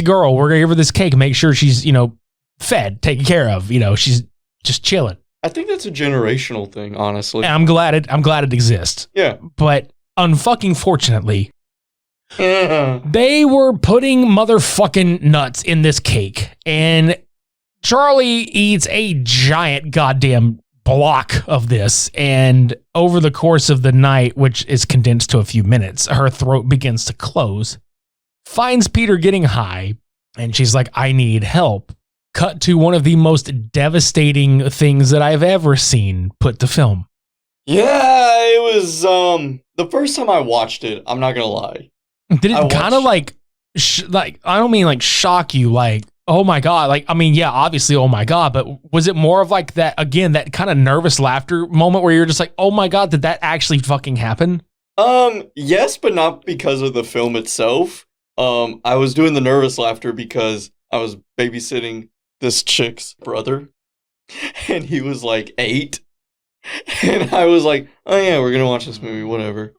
girl. We're gonna give her this cake, make sure she's, you know, fed, taken care of. You know, she's just chilling. I think that's a generational thing, honestly. And I'm glad it exists. Yeah. But unfucking fortunately, they were putting motherfucking nuts in this cake. And Charlie eats a giant goddamn block of this. And over the course of the night, which is condensed to a few minutes, her throat begins to close, finds Peter getting high. And she's like, I need help. Cut to one of the most devastating things that I've ever seen put to film. Yeah, it was the first time I watched it, I'm not gonna lie. Did it kind of like I don't mean like shock you, like, oh my God, like, I mean, yeah, obviously, oh my God, but was it more of like that, again, that kind of nervous laughter moment where you're just like, oh my God, did that actually fucking happen? Yes, but not because of the film itself. I was doing the nervous laughter because I was babysitting this chick's brother, and he was like 8, and I was like, oh yeah, we're gonna watch this movie, whatever.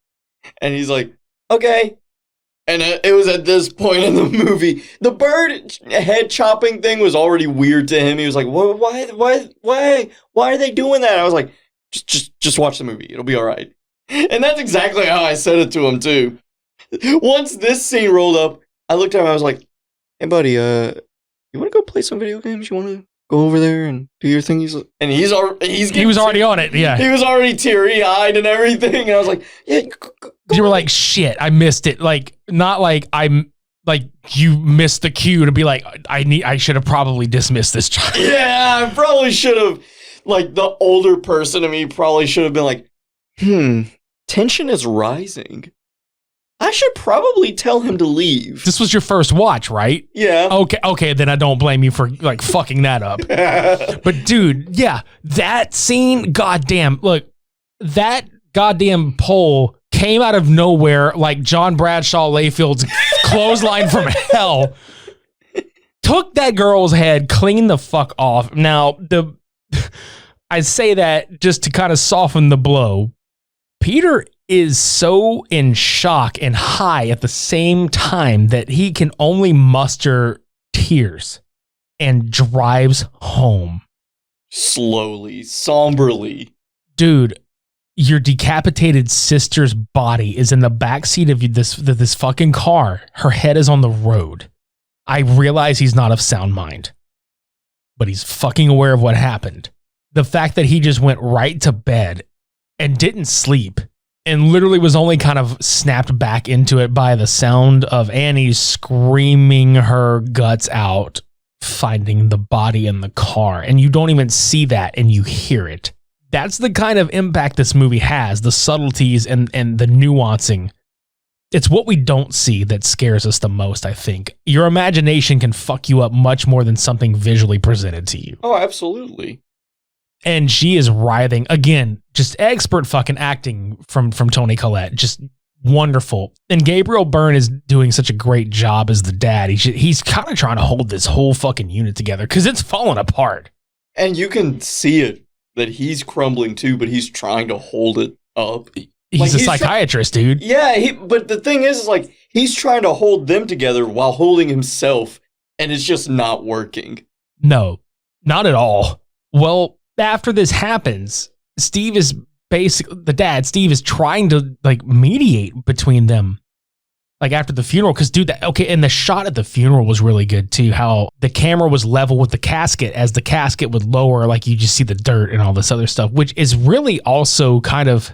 And he's like, okay. And it was at this point in the movie, the bird head chopping thing was already weird to him. He was like, why are they doing that? I was like, just watch the movie, it'll be all right. And that's exactly how I said it to him too. Once this scene rolled up, I looked at him, I was like, hey buddy, you want to go play some video games? You want to go over there and do your thing? He was already on it, yeah. He was already teary-eyed and everything, and I was like, yeah. You were like, shit, I missed it. Like, not like I'm like you missed the cue to be like, I should have probably dismissed this child. Yeah, I probably should have. Like, the older person in me probably should have been like, tension is rising. I should probably tell him to leave. This was your first watch, right? Yeah. Okay, then I don't blame you for like fucking that up. But dude, yeah, that scene, goddamn, look, that goddamn pole came out of nowhere like John Bradshaw Layfield's clothesline from hell. Took that girl's head, cleaned the fuck off. Now, I say that just to kind of soften the blow. Peter is so in shock and high at the same time that he can only muster tears and drives home. Slowly, somberly. Dude, your decapitated sister's body is in the backseat of this fucking car. Her head is on the road. I realize he's not of sound mind, but he's fucking aware of what happened. The fact that he just went right to bed and didn't sleep and literally was only kind of snapped back into it by the sound of Annie screaming her guts out, finding the body in the car. And you don't even see that and you hear it. That's the kind of impact this movie has, the subtleties and the nuancing. It's what we don't see that scares us the most, I think. Your imagination can fuck you up much more than something visually presented to you. Oh, absolutely. And she is writhing. Again, just expert fucking acting from Toni Collette. Just wonderful. And Gabriel Byrne is doing such a great job as the dad. He's kind of trying to hold this whole fucking unit together because it's falling apart. And you can see it, that he's crumbling too, but he's trying to hold it up. He's a psychiatrist, dude. Yeah, but the thing is like, he's trying to hold them together while holding himself, and it's just not working. No, not at all. Well, after this happens, Steve is trying to like mediate between them. Like after the funeral, because dude, and the shot at the funeral was really good too. How the camera was level with the casket as the casket would lower, like you just see the dirt and all this other stuff, which is really also kind of,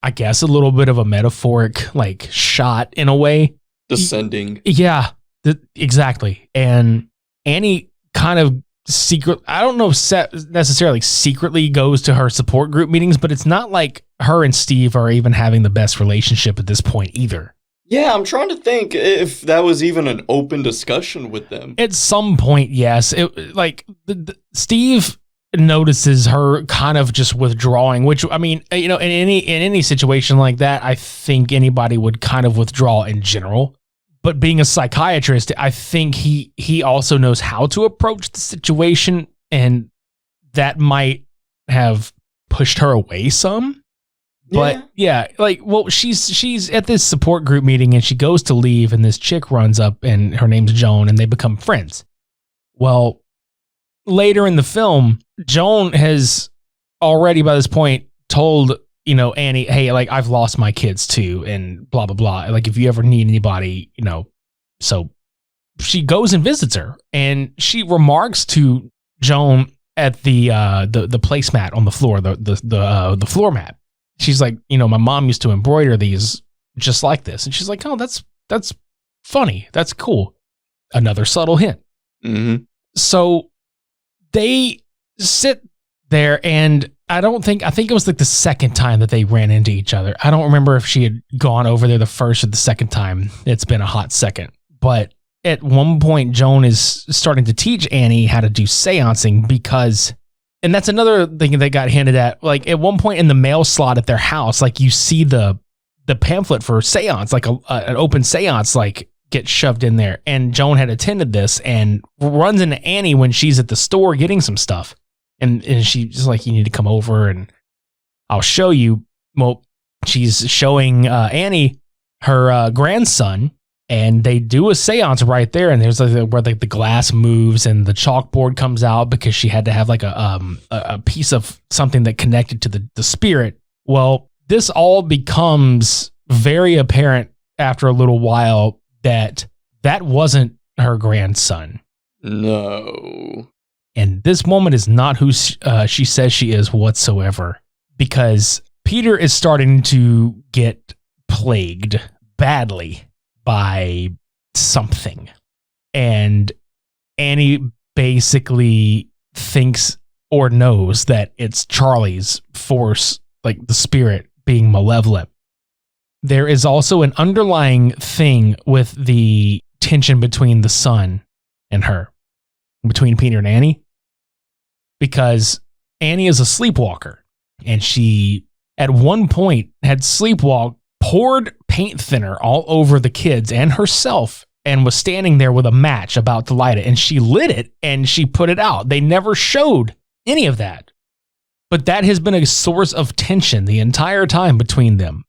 I guess, a little bit of a metaphoric like shot in a way. Descending. Yeah, exactly. And Annie kind of I don't know if necessarily secretly goes to her support group meetings, but it's not like her and Steve are even having the best relationship at this point either. Yeah, I'm trying to think if that was even an open discussion with them. At some point, yes. Steve notices her kind of just withdrawing, which, I mean, you know, in any situation like that, I think anybody would kind of withdraw in general. But being a psychiatrist, I think he also knows how to approach the situation, and that might have pushed her away some. But yeah, like, well, she's at this support group meeting and she goes to leave, and this chick runs up and her name's Joan, and they become friends. Well, later in the film, Joan has already by this point told, you know, Annie, hey, like, I've lost my kids too, and blah, blah, blah. Like, if you ever need anybody, you know. So she goes and visits her, and she remarks to Joan at the placemat on the floor, the floor mat. She's like, you know, my mom used to embroider these just like this. And she's like, oh, that's funny. That's cool. Another subtle hint. Mm-hmm. So they sit there, and I think it was like the second time that they ran into each other. I don't remember if she had gone over there the first or the second time. It's been a hot second. But at one point, Joan is starting to teach Annie how to do seancing because, and that's another thing that got hinted at. Like at one point in the mail slot at their house, like you see the pamphlet for seance, like an open seance, like get shoved in there. And Joan had attended this and runs into Annie when she's at the store getting some stuff. And she's just like, you need to come over and I'll show you. Well, she's showing Annie her grandson, and they do a seance right there. And there's like where like the glass moves and the chalkboard comes out because she had to have like a piece of something that connected to the spirit. Well, this all becomes very apparent after a little while that wasn't her grandson. No. And this woman is not who she says she is whatsoever, because Peter is starting to get plagued badly by something. And Annie basically thinks or knows that it's Charlie's force, like the spirit, being malevolent. There is also an underlying thing with the tension between the son and her, between Peter and Annie, because Annie is a sleepwalker, and she at one point had sleepwalked, poured paint thinner all over the kids and herself, and was standing there with a match about to light it. And she lit it and she put it out. They never showed any of that. But that has been a source of tension the entire time between them.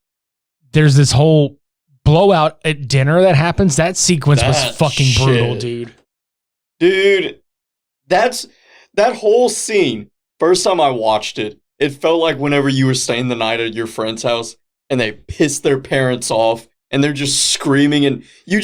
There's this whole blowout at dinner that happens. That sequence was fucking brutal, dude. Dude, that whole scene, first time I watched it, it felt like whenever you were staying the night at your friend's house and they pissed their parents off and they're just screaming and you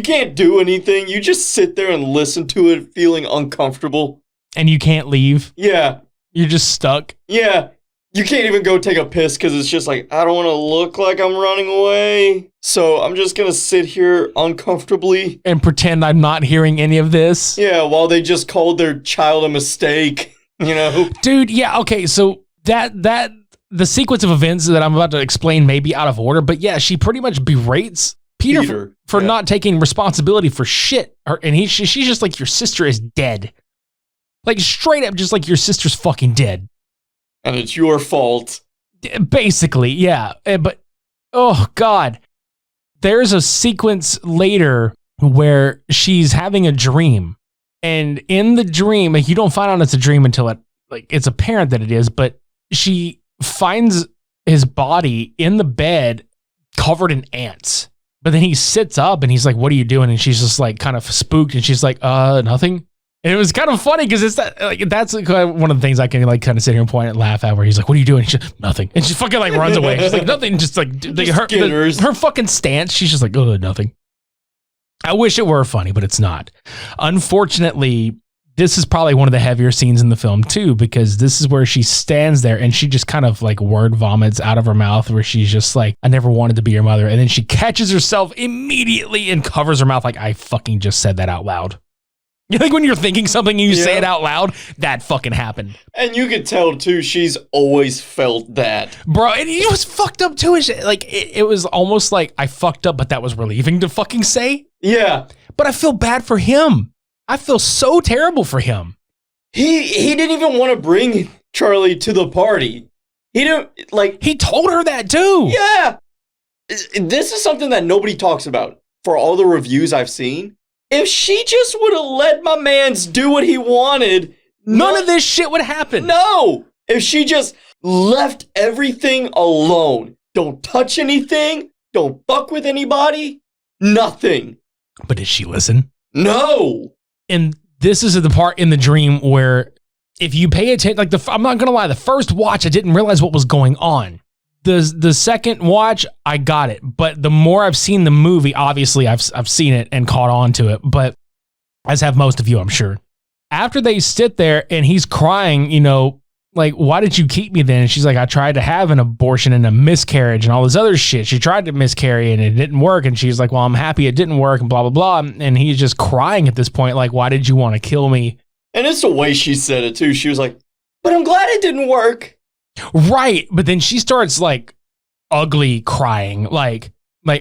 can't do anything. You just sit there and listen to it feeling uncomfortable. And you can't leave. Yeah. You're just stuck. Yeah. You can't even go take a piss because it's just like, I don't want to look like I'm running away. So I'm just going to sit here uncomfortably. And pretend I'm not hearing any of this. Yeah, while they just called their child a mistake, you know? Dude, yeah, okay, so that the sequence of events that I'm about to explain may be out of order, but yeah, she pretty much berates Peter for not taking responsibility for shit. She's just like, your sister is dead. Like, straight up, just like, your sister's fucking dead. And it's your fault. Basically, yeah. But, oh, God. There's a sequence later where she's having a dream. And in the dream, you don't find out it's a dream until it's apparent that it is, but she finds his body in the bed covered in ants. But then he sits up and he's like, what are you doing? And she's just like kind of spooked and she's like, nothing. And it was kind of funny because it's that's one of the things I can like kind of sit here and point and laugh at, where he's like, what are you doing? She's nothing. And she fucking like runs away. She's like, nothing. Just like her fucking stance. She's just like, nothing. I wish it were funny, but it's not. Unfortunately, this is probably one of the heavier scenes in the film too, because this is where she stands there and she just kind of like word vomits out of her mouth, where she's just like, I never wanted to be your mother. And then she catches herself immediately and covers her mouth like, I fucking just said that out loud. You think when you're thinking something and you say it out loud, that fucking happened. And you could tell too, she's always felt that. Bro, and it was fucked up too. It was almost like I fucked up, but that was relieving to fucking say. Yeah. But I feel bad for him. I feel so terrible for him. He didn't even want to bring Charlie to the party. He didn't, he told her that too. Yeah. This is something that nobody talks about. For all the reviews I've seen, if she just would have let my mans do what he wanted, none of this shit would happen. No. If she just left everything alone, don't touch anything, don't fuck with anybody, nothing. But did she listen? No. And this is the part in the dream where if you pay attention, I'm not going to lie, the first watch, I didn't realize what was going on. The second watch, I got it. But the more I've seen the movie, obviously I've seen it and caught on to it, but as have most of you, I'm sure. After they sit there and he's crying, like, why did you keep me then? And she's like, I tried to have an abortion and a miscarriage and all this other shit. She tried to miscarry and it didn't work. And she's like, well, I'm happy it didn't work and blah, blah, blah. And he's just crying at this point. Like, why did you want to kill me? And it's the way she said it too. She was like, but I'm glad it didn't work. Right. But then she starts like ugly crying. Like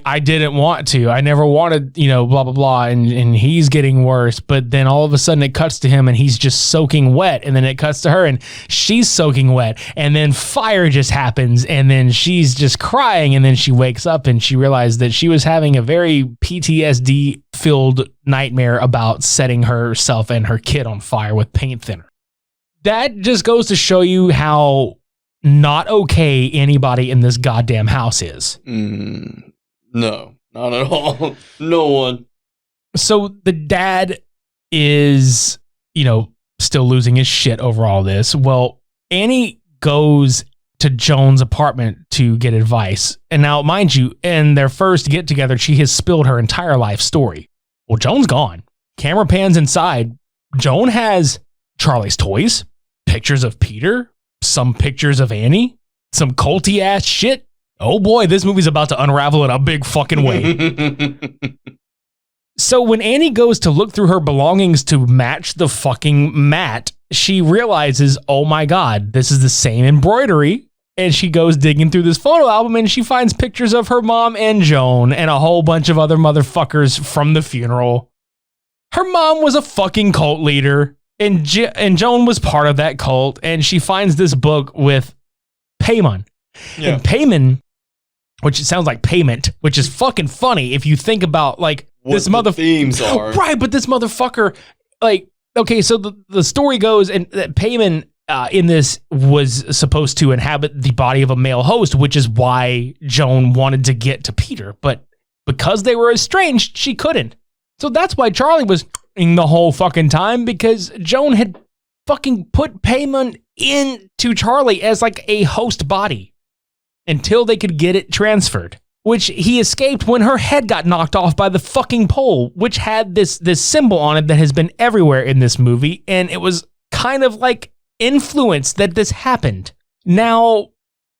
I didn't want to. I never wanted, blah, blah, blah. And he's getting worse. But then all of a sudden it cuts to him and he's just soaking wet. And then it cuts to her and she's soaking wet. And then fire just happens. And then she's just crying. And then she wakes up and she realized that she was having a very PTSD filled nightmare about setting herself and her kid on fire with paint thinner. That just goes to show you how not okay anybody in this goddamn house is. No, not at all. No one. So the dad is, still losing his shit over all this. Well, Annie goes to Joan's apartment to get advice. And now, mind you, in their first get together, she has spilled her entire life story. Well, Joan's gone. Camera pans inside. Joan has Charlie's toys, pictures of Peter, some pictures of Annie, some culty ass shit. Oh boy, this movie's about to unravel in a big fucking way. So when Annie goes to look through her belongings to match the fucking mat, she realizes, oh my God, this is the same embroidery. And she goes digging through this photo album and she finds pictures of her mom and Joan and a whole bunch of other motherfuckers from the funeral. Her mom was a fucking cult leader and Joan was part of that cult. And she finds this book with Paimon. Yeah. And payment, which it sounds like payment, which is fucking funny if you think about like What this the themes are. Right, but this motherfucker, like, okay, so the story goes, and that payment in this was supposed to inhabit the body of a male host, which is why Joan wanted to get to Peter, but because they were estranged, she couldn't. So that's why Charlie was in the whole fucking time, because Joan had fucking put payment into Charlie as like a host body until they could get it transferred, which he escaped when her head got knocked off by the fucking pole, which had this symbol on it that has been everywhere in this movie, and it was kind of like influence that this happened. Now,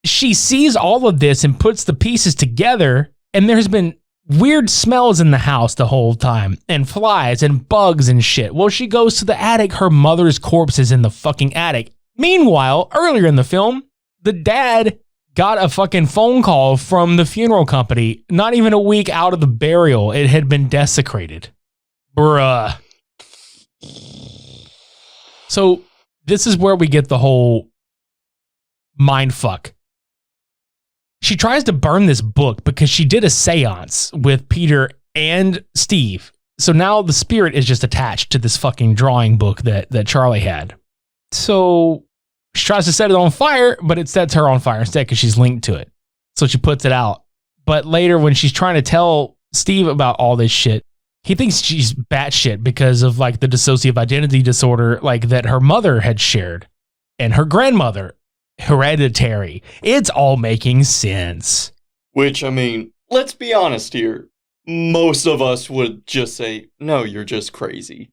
she sees all of this and puts the pieces together, and there's been weird smells in the house the whole time, and flies and bugs and shit. Well, she goes to the attic, her mother's corpse is in the fucking attic. Meanwhile, earlier in the film, the dad got a fucking phone call from the funeral company, not even a week out of the burial, it had been desecrated. Bruh. So, this is where we get the whole mind fuck. She tries to burn this book because she did a seance with Peter and Steve. So now the spirit is just attached to this fucking drawing book that Charlie had. So she tries to set it on fire, but it sets her on fire instead because she's linked to it. So she puts it out. But later when she's trying to tell Steve about all this shit, he thinks she's batshit because of like the dissociative identity disorder like that her mother had shared and her grandmother. Hereditary. It's all making sense. Which, I mean, let's be honest here. Most of us would just say, no, you're just crazy.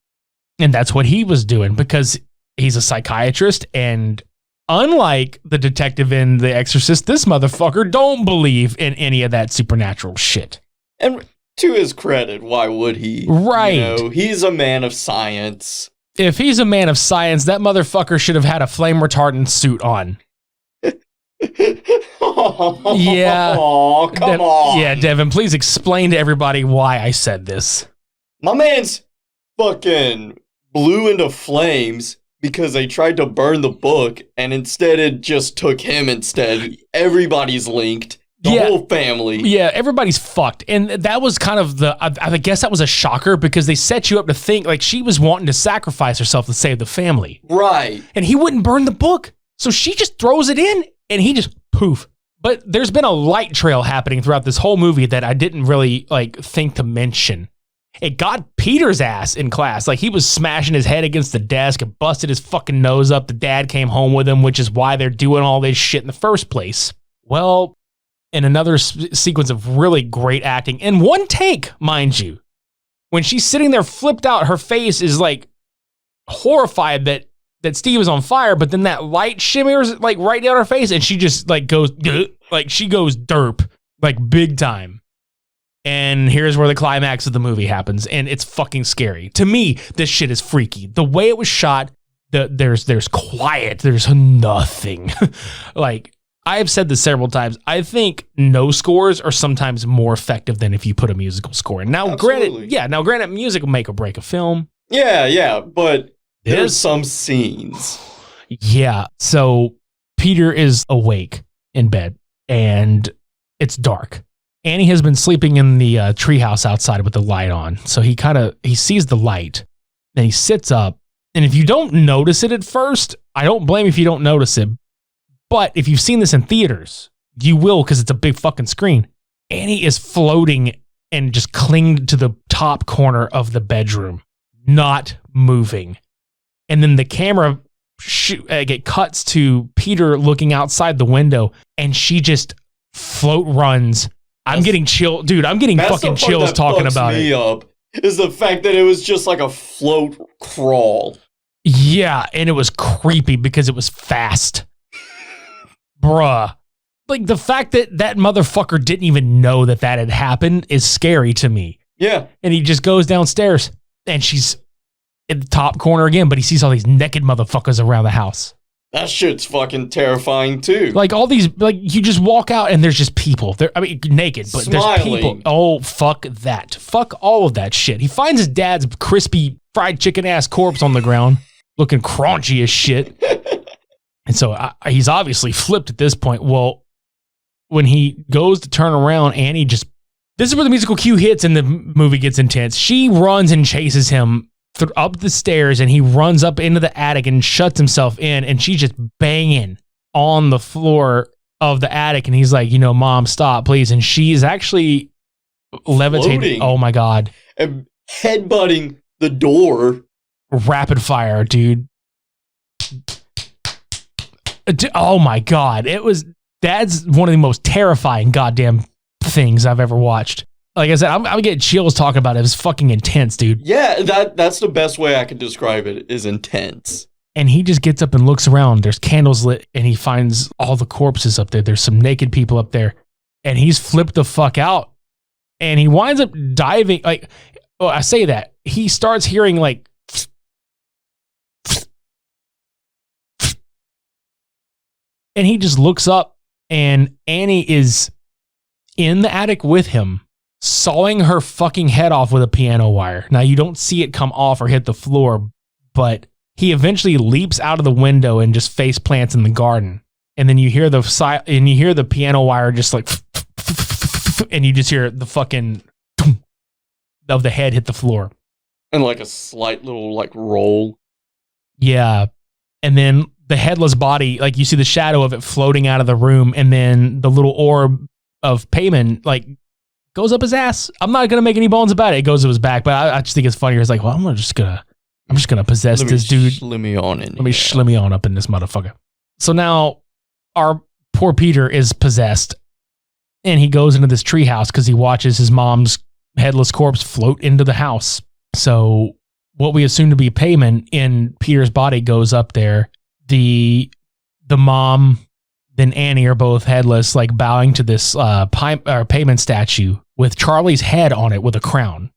And that's what he was doing because he's a psychiatrist, and unlike the detective in The Exorcist, this motherfucker don't believe in any of that supernatural shit. And to his credit, why would he? Right. You know, he's a man of science. If he's a man of science, that motherfucker should have had a flame retardant suit on. Yeah. Oh, come on. Yeah, Devin, please explain to everybody why I said this. My man's fucking blew into flames because they tried to burn the book, and instead it just took him instead. Everybody's linked. The whole family. Yeah, everybody's fucked. And that was kind of I guess that was a shocker because they set you up to think like she was wanting to sacrifice herself to save the family. Right. And he wouldn't burn the book. So she just throws it in and he just poof. But there's been a light trail happening throughout this whole movie that I didn't really like think to mention. It got Peter's ass in class. Like he was smashing his head against the desk and busted his fucking nose up. The dad came home with him, which is why they're doing all this shit in the first place. Well, in another sequence of really great acting, in one take, mind you, when she's sitting there flipped out, her face is like horrified that Steve is on fire, but then that light shimmers like right down her face and she just like goes, like she goes derp, like big time. And here's where the climax of the movie happens, and it's fucking scary. To me, this shit is freaky. The way it was shot, there's quiet, there's nothing. Like, I have said this several times. I think no scores are sometimes more effective than if you put a musical score in. Now, granted, music will make or break a film. Yeah, but there's some scenes. Yeah, so Peter is awake in bed, and it's dark. Annie has been sleeping in the treehouse outside with the light on, so he sees the light, and he sits up, and if you don't notice it at first, I don't blame you if you don't notice it. But if you've seen this in theaters, you will because it's a big fucking screen. Annie is floating and just clinged to the top corner of the bedroom, not moving. And then the camera it cuts to Peter looking outside the window, and she just float runs. I'm getting chill, dude. I'm getting fucking chills talking about it. Up is the fact that it was just like a float crawl. Yeah, and it was creepy because it was fast. Bruh. Like, the fact that motherfucker didn't even know that had happened is scary to me. Yeah. And he just goes downstairs, and she's in the top corner again, but he sees all these naked motherfuckers around the house. That shit's fucking terrifying, too. Like, all these, like, you just walk out, and there's just people. Naked, but Smiling. There's people. Oh, fuck that. Fuck all of that shit. He finds his dad's crispy fried chicken-ass corpse on the ground, looking crunchy as shit. And so he's obviously flipped at this point. Well, when he goes to turn around, Annie just, this is where the musical cue hits and the movie gets intense. She runs and chases him up the stairs, and he runs up into the attic and shuts himself in, and she's just banging on the floor of the attic, and he's like, Mom, stop, please. And she is actually levitating. Floating. Oh my God. And headbutting the door. Rapid fire, dude. Oh my God. That's one of the most terrifying goddamn things I've ever watched. Like I said, I'm getting chills talking about it. It was fucking intense, dude. Yeah, that's the best way I can describe it, is intense. And he just gets up and looks around. There's candles lit, and he finds all the corpses up there. There's some naked people up there, and he's flipped the fuck out. And he winds up diving. I say that. He starts hearing like, and he just looks up, and Annie is in the attic with him, sawing her fucking head off with a piano wire. Now, you don't see it come off or hit the floor, but he eventually leaps out of the window and just face plants in the garden. And then you hear the piano wire just like, and you just hear the fucking of the head hit the floor. And like a slight little like roll. Yeah. And then the headless body, like you see the shadow of it floating out of the room, and then the little orb of payment like goes up his ass. I'm not gonna make any bones about it. It goes to his back, but I just think it's funnier. It's like, well, I'm just gonna possess this dude. Let me shlimmy on up in this motherfucker. So now our poor Peter is possessed, and he goes into this treehouse because he watches his mom's headless corpse float into the house. So what we assume to be payment in Peter's body goes up there. The mom, then Annie are both headless, like bowing to this payment statue with Charlie's head on it with a crown.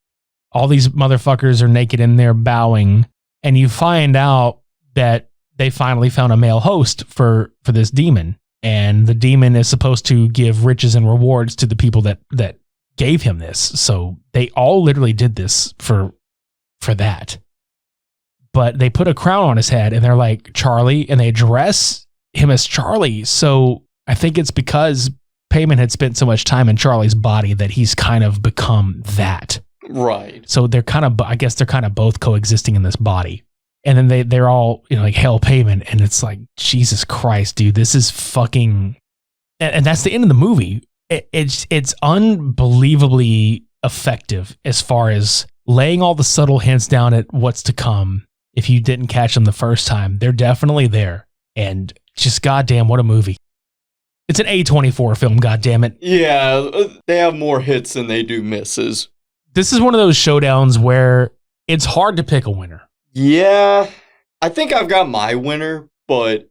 All these motherfuckers are naked in there bowing, and you find out that they finally found a male host for this demon, and the demon is supposed to give riches and rewards to the people that gave him this. So they all literally did this for that. But they put a crown on his head, and they're like, Charlie, and they address him as Charlie. So I think it's because Payman had spent so much time in Charlie's body that he's kind of become that. Right. So they're kind of both coexisting in this body. And then they're all, like, hail Payman. And it's like, Jesus Christ, dude, this is fucking, and that's the end of the movie. It's unbelievably effective as far as laying all the subtle hints down at what's to come. If you didn't catch them the first time, they're definitely there. And just goddamn, what a movie. It's an A24 film, goddammit. Yeah, they have more hits than they do misses. This is one of those showdowns where it's hard to pick a winner. Yeah, I think I've got my winner, but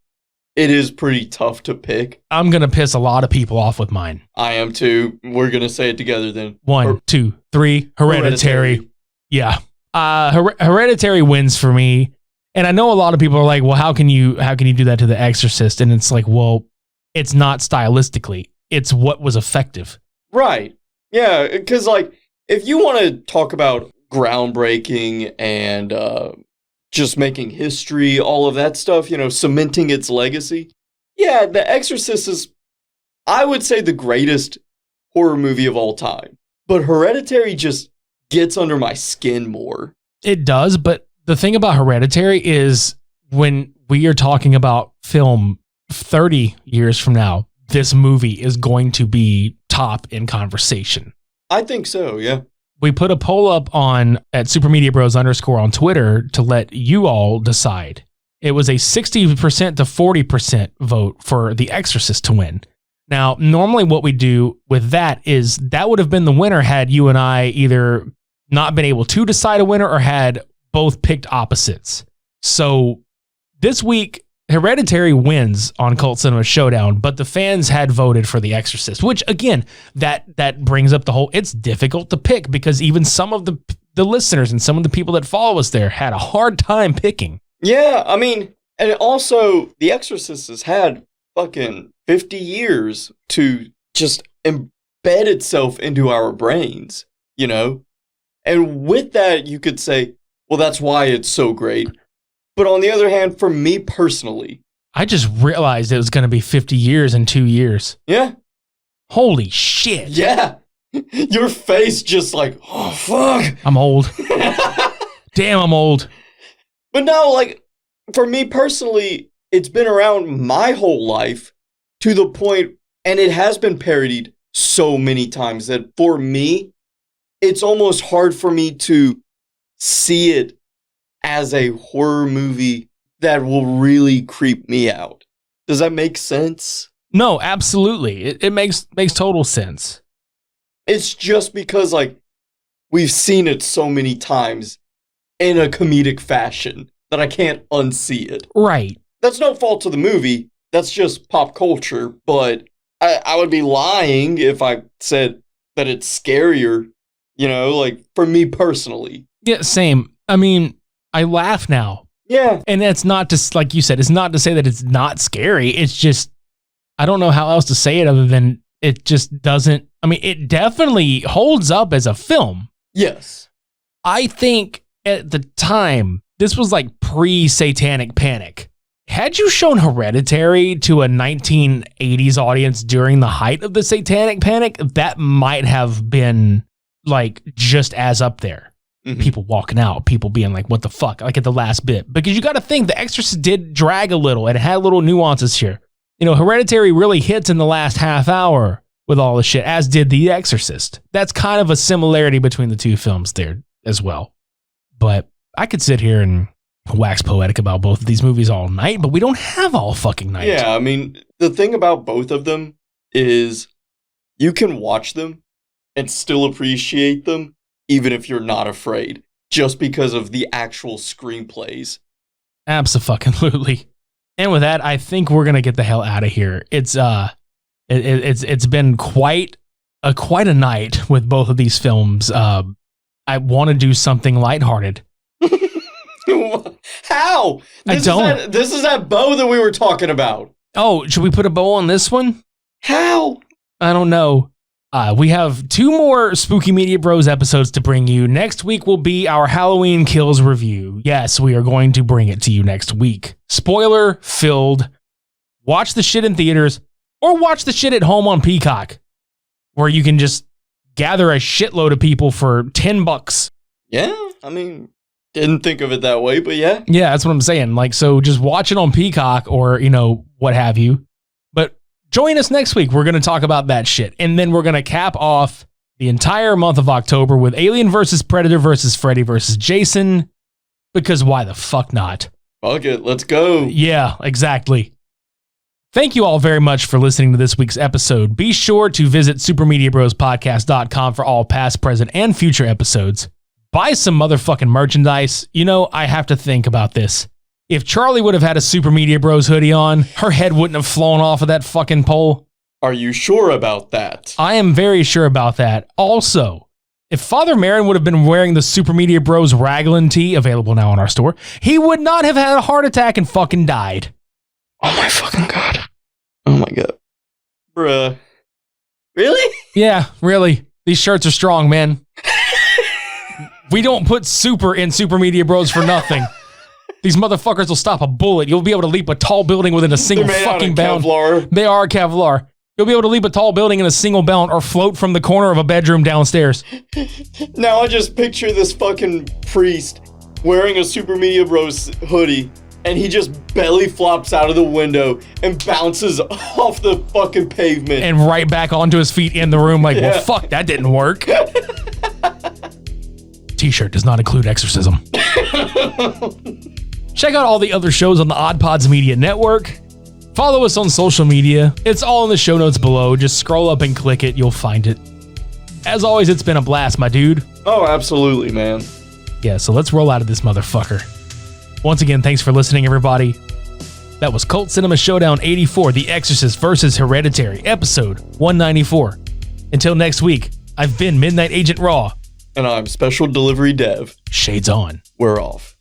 it is pretty tough to pick. I'm going to piss a lot of people off with mine. I am too. We're going to say it together then. 1, 2, 3, Hereditary. Yeah. Hereditary wins for me. And I know a lot of people are like, well, how can you do that to The Exorcist? And it's like, well, it's not stylistically. It's what was effective. Right. Yeah, because like, if you want to talk about groundbreaking and just making history, all of that stuff, cementing its legacy, yeah, The Exorcist is, I would say, the greatest horror movie of all time. But Hereditary just gets under my skin more. It does, but the thing about Hereditary is when we are talking about film 30 years from now, this movie is going to be top in conversation. I think so, yeah. We put a poll up at SuperMediaBros_ on Twitter to let you all decide. It was a 60% to 40% vote for The Exorcist to win. Now, normally what we do with that is that would have been the winner had you and I either not been able to decide a winner or had both picked opposites. So this week, Hereditary wins on Cult Cinema Showdown, but the fans had voted for The Exorcist, which again, that brings up the whole, it's difficult to pick because even some of the listeners and some of the people that follow us there had a hard time picking. Yeah, I mean, and also The Exorcist has had fucking 50 years to just embed itself into our brains, And with that, you could say, well, that's why it's so great. But on the other hand, for me personally, I just realized it was going to be 50 years in 2 years. Yeah. Holy shit. Yeah. Your face just like, oh, fuck. I'm old. Damn, I'm old. But no, like, for me personally, it's been around my whole life to the point, and it has been parodied so many times that for me, it's almost hard for me to see it as a horror movie that will really creep me out. Does that make sense? No, absolutely. It makes total sense. It's just because, like, we've seen it so many times in a comedic fashion that I can't unsee it. Right. That's no fault to the movie. That's just pop culture. But I would be lying if I said that it's scarier, you know, like, for me personally. Yeah, same. I mean, I laugh now. Yeah. And it's not just, like you said, it's not to say that it's not scary. It's just, I don't know how else to say it other than it just doesn't, I mean, it definitely holds up as a film. Yes. I think at the time, this was like pre-Satanic Panic. Had you shown Hereditary to a 1980s audience during the height of the Satanic Panic, that might have been like just as up there. Mhm. People walking out, people being like, what the fuck? Like at the last bit. Because you got to think, The Exorcist did drag a little. It had little nuances here. You know, Hereditary really hits in the last half hour with all the shit, as did The Exorcist. That's kind of a similarity between the two films there as well. But I could sit here and wax poetic about both of these movies all night, but we don't have all fucking night. Yeah, I mean, the thing about both of them is you can watch them and still appreciate them, even if you're not afraid, just because of the actual screenplays. Abso-fucking-lutely. And with that, I think we're gonna get the hell out of here. It's been quite a night with both of these films. I want to do something lighthearted. How? This is that bow that we were talking about. Oh, should we put a bow on this one? How? I don't know. We have 2 more Spooky Media Bros episodes to bring you. Next week will be our Halloween Kills review. Yes, we are going to bring it to you next week. Spoiler filled. Watch the shit in theaters or watch the shit at home on Peacock, where you can just gather a shitload of people for $10. Yeah, I mean, didn't think of it that way, but yeah. Yeah, that's what I'm saying. Like, so just watch it on Peacock or, you know, what have you. But join us next week. We're going to talk about that shit. And then we're going to cap off the entire month of October with Alien vs. Predator vs. Freddy vs. Jason. Because why the fuck not? Fuck it, let's go. Yeah, exactly. Thank you all very much for listening to this week's episode. Be sure to visit supermediabrospodcast.com for all past, present, and future episodes. Buy some motherfucking merchandise. You know, I have to think about this. If Charlie would have had a Super Media Bros hoodie on, her head wouldn't have flown off of that fucking pole. Are you sure about that? I am very sure about that. Also, if Father Marin would have been wearing the Super Media Bros Raglan tee, available now in our store, he would not have had a heart attack and fucking died. Oh my fucking god. Oh my god. Bruh. Really? Yeah, really. These shirts are strong, man. We don't put super in Super Media Bros for nothing. These motherfuckers will stop a bullet. You'll be able to leap a tall building within a single fucking bound. Kevlar. They are Kevlar. You'll be able to leap a tall building in a single bound or float from the corner of a bedroom downstairs. Now I just picture this fucking priest wearing a Super Media Bros hoodie, and he just belly flops out of the window and bounces off the fucking pavement. And right back onto his feet in the room like, well, fuck, that didn't work. T-shirt does not include exorcism. Check out all the other shows on the OddPods Media Network. Follow us on social media. It's all in the show notes below. Just scroll up and click it. You'll find it. As always, it's been a blast, my dude. Oh, absolutely, man. Yeah, so let's roll out of this motherfucker. Once again, thanks for listening, everybody. That was Cult Cinema Showdown 84, The Exorcist vs. Hereditary, episode 194. Until next week, I've been Midnight Agent Raw. And I'm Special Delivery Dev. Shades on. We're off.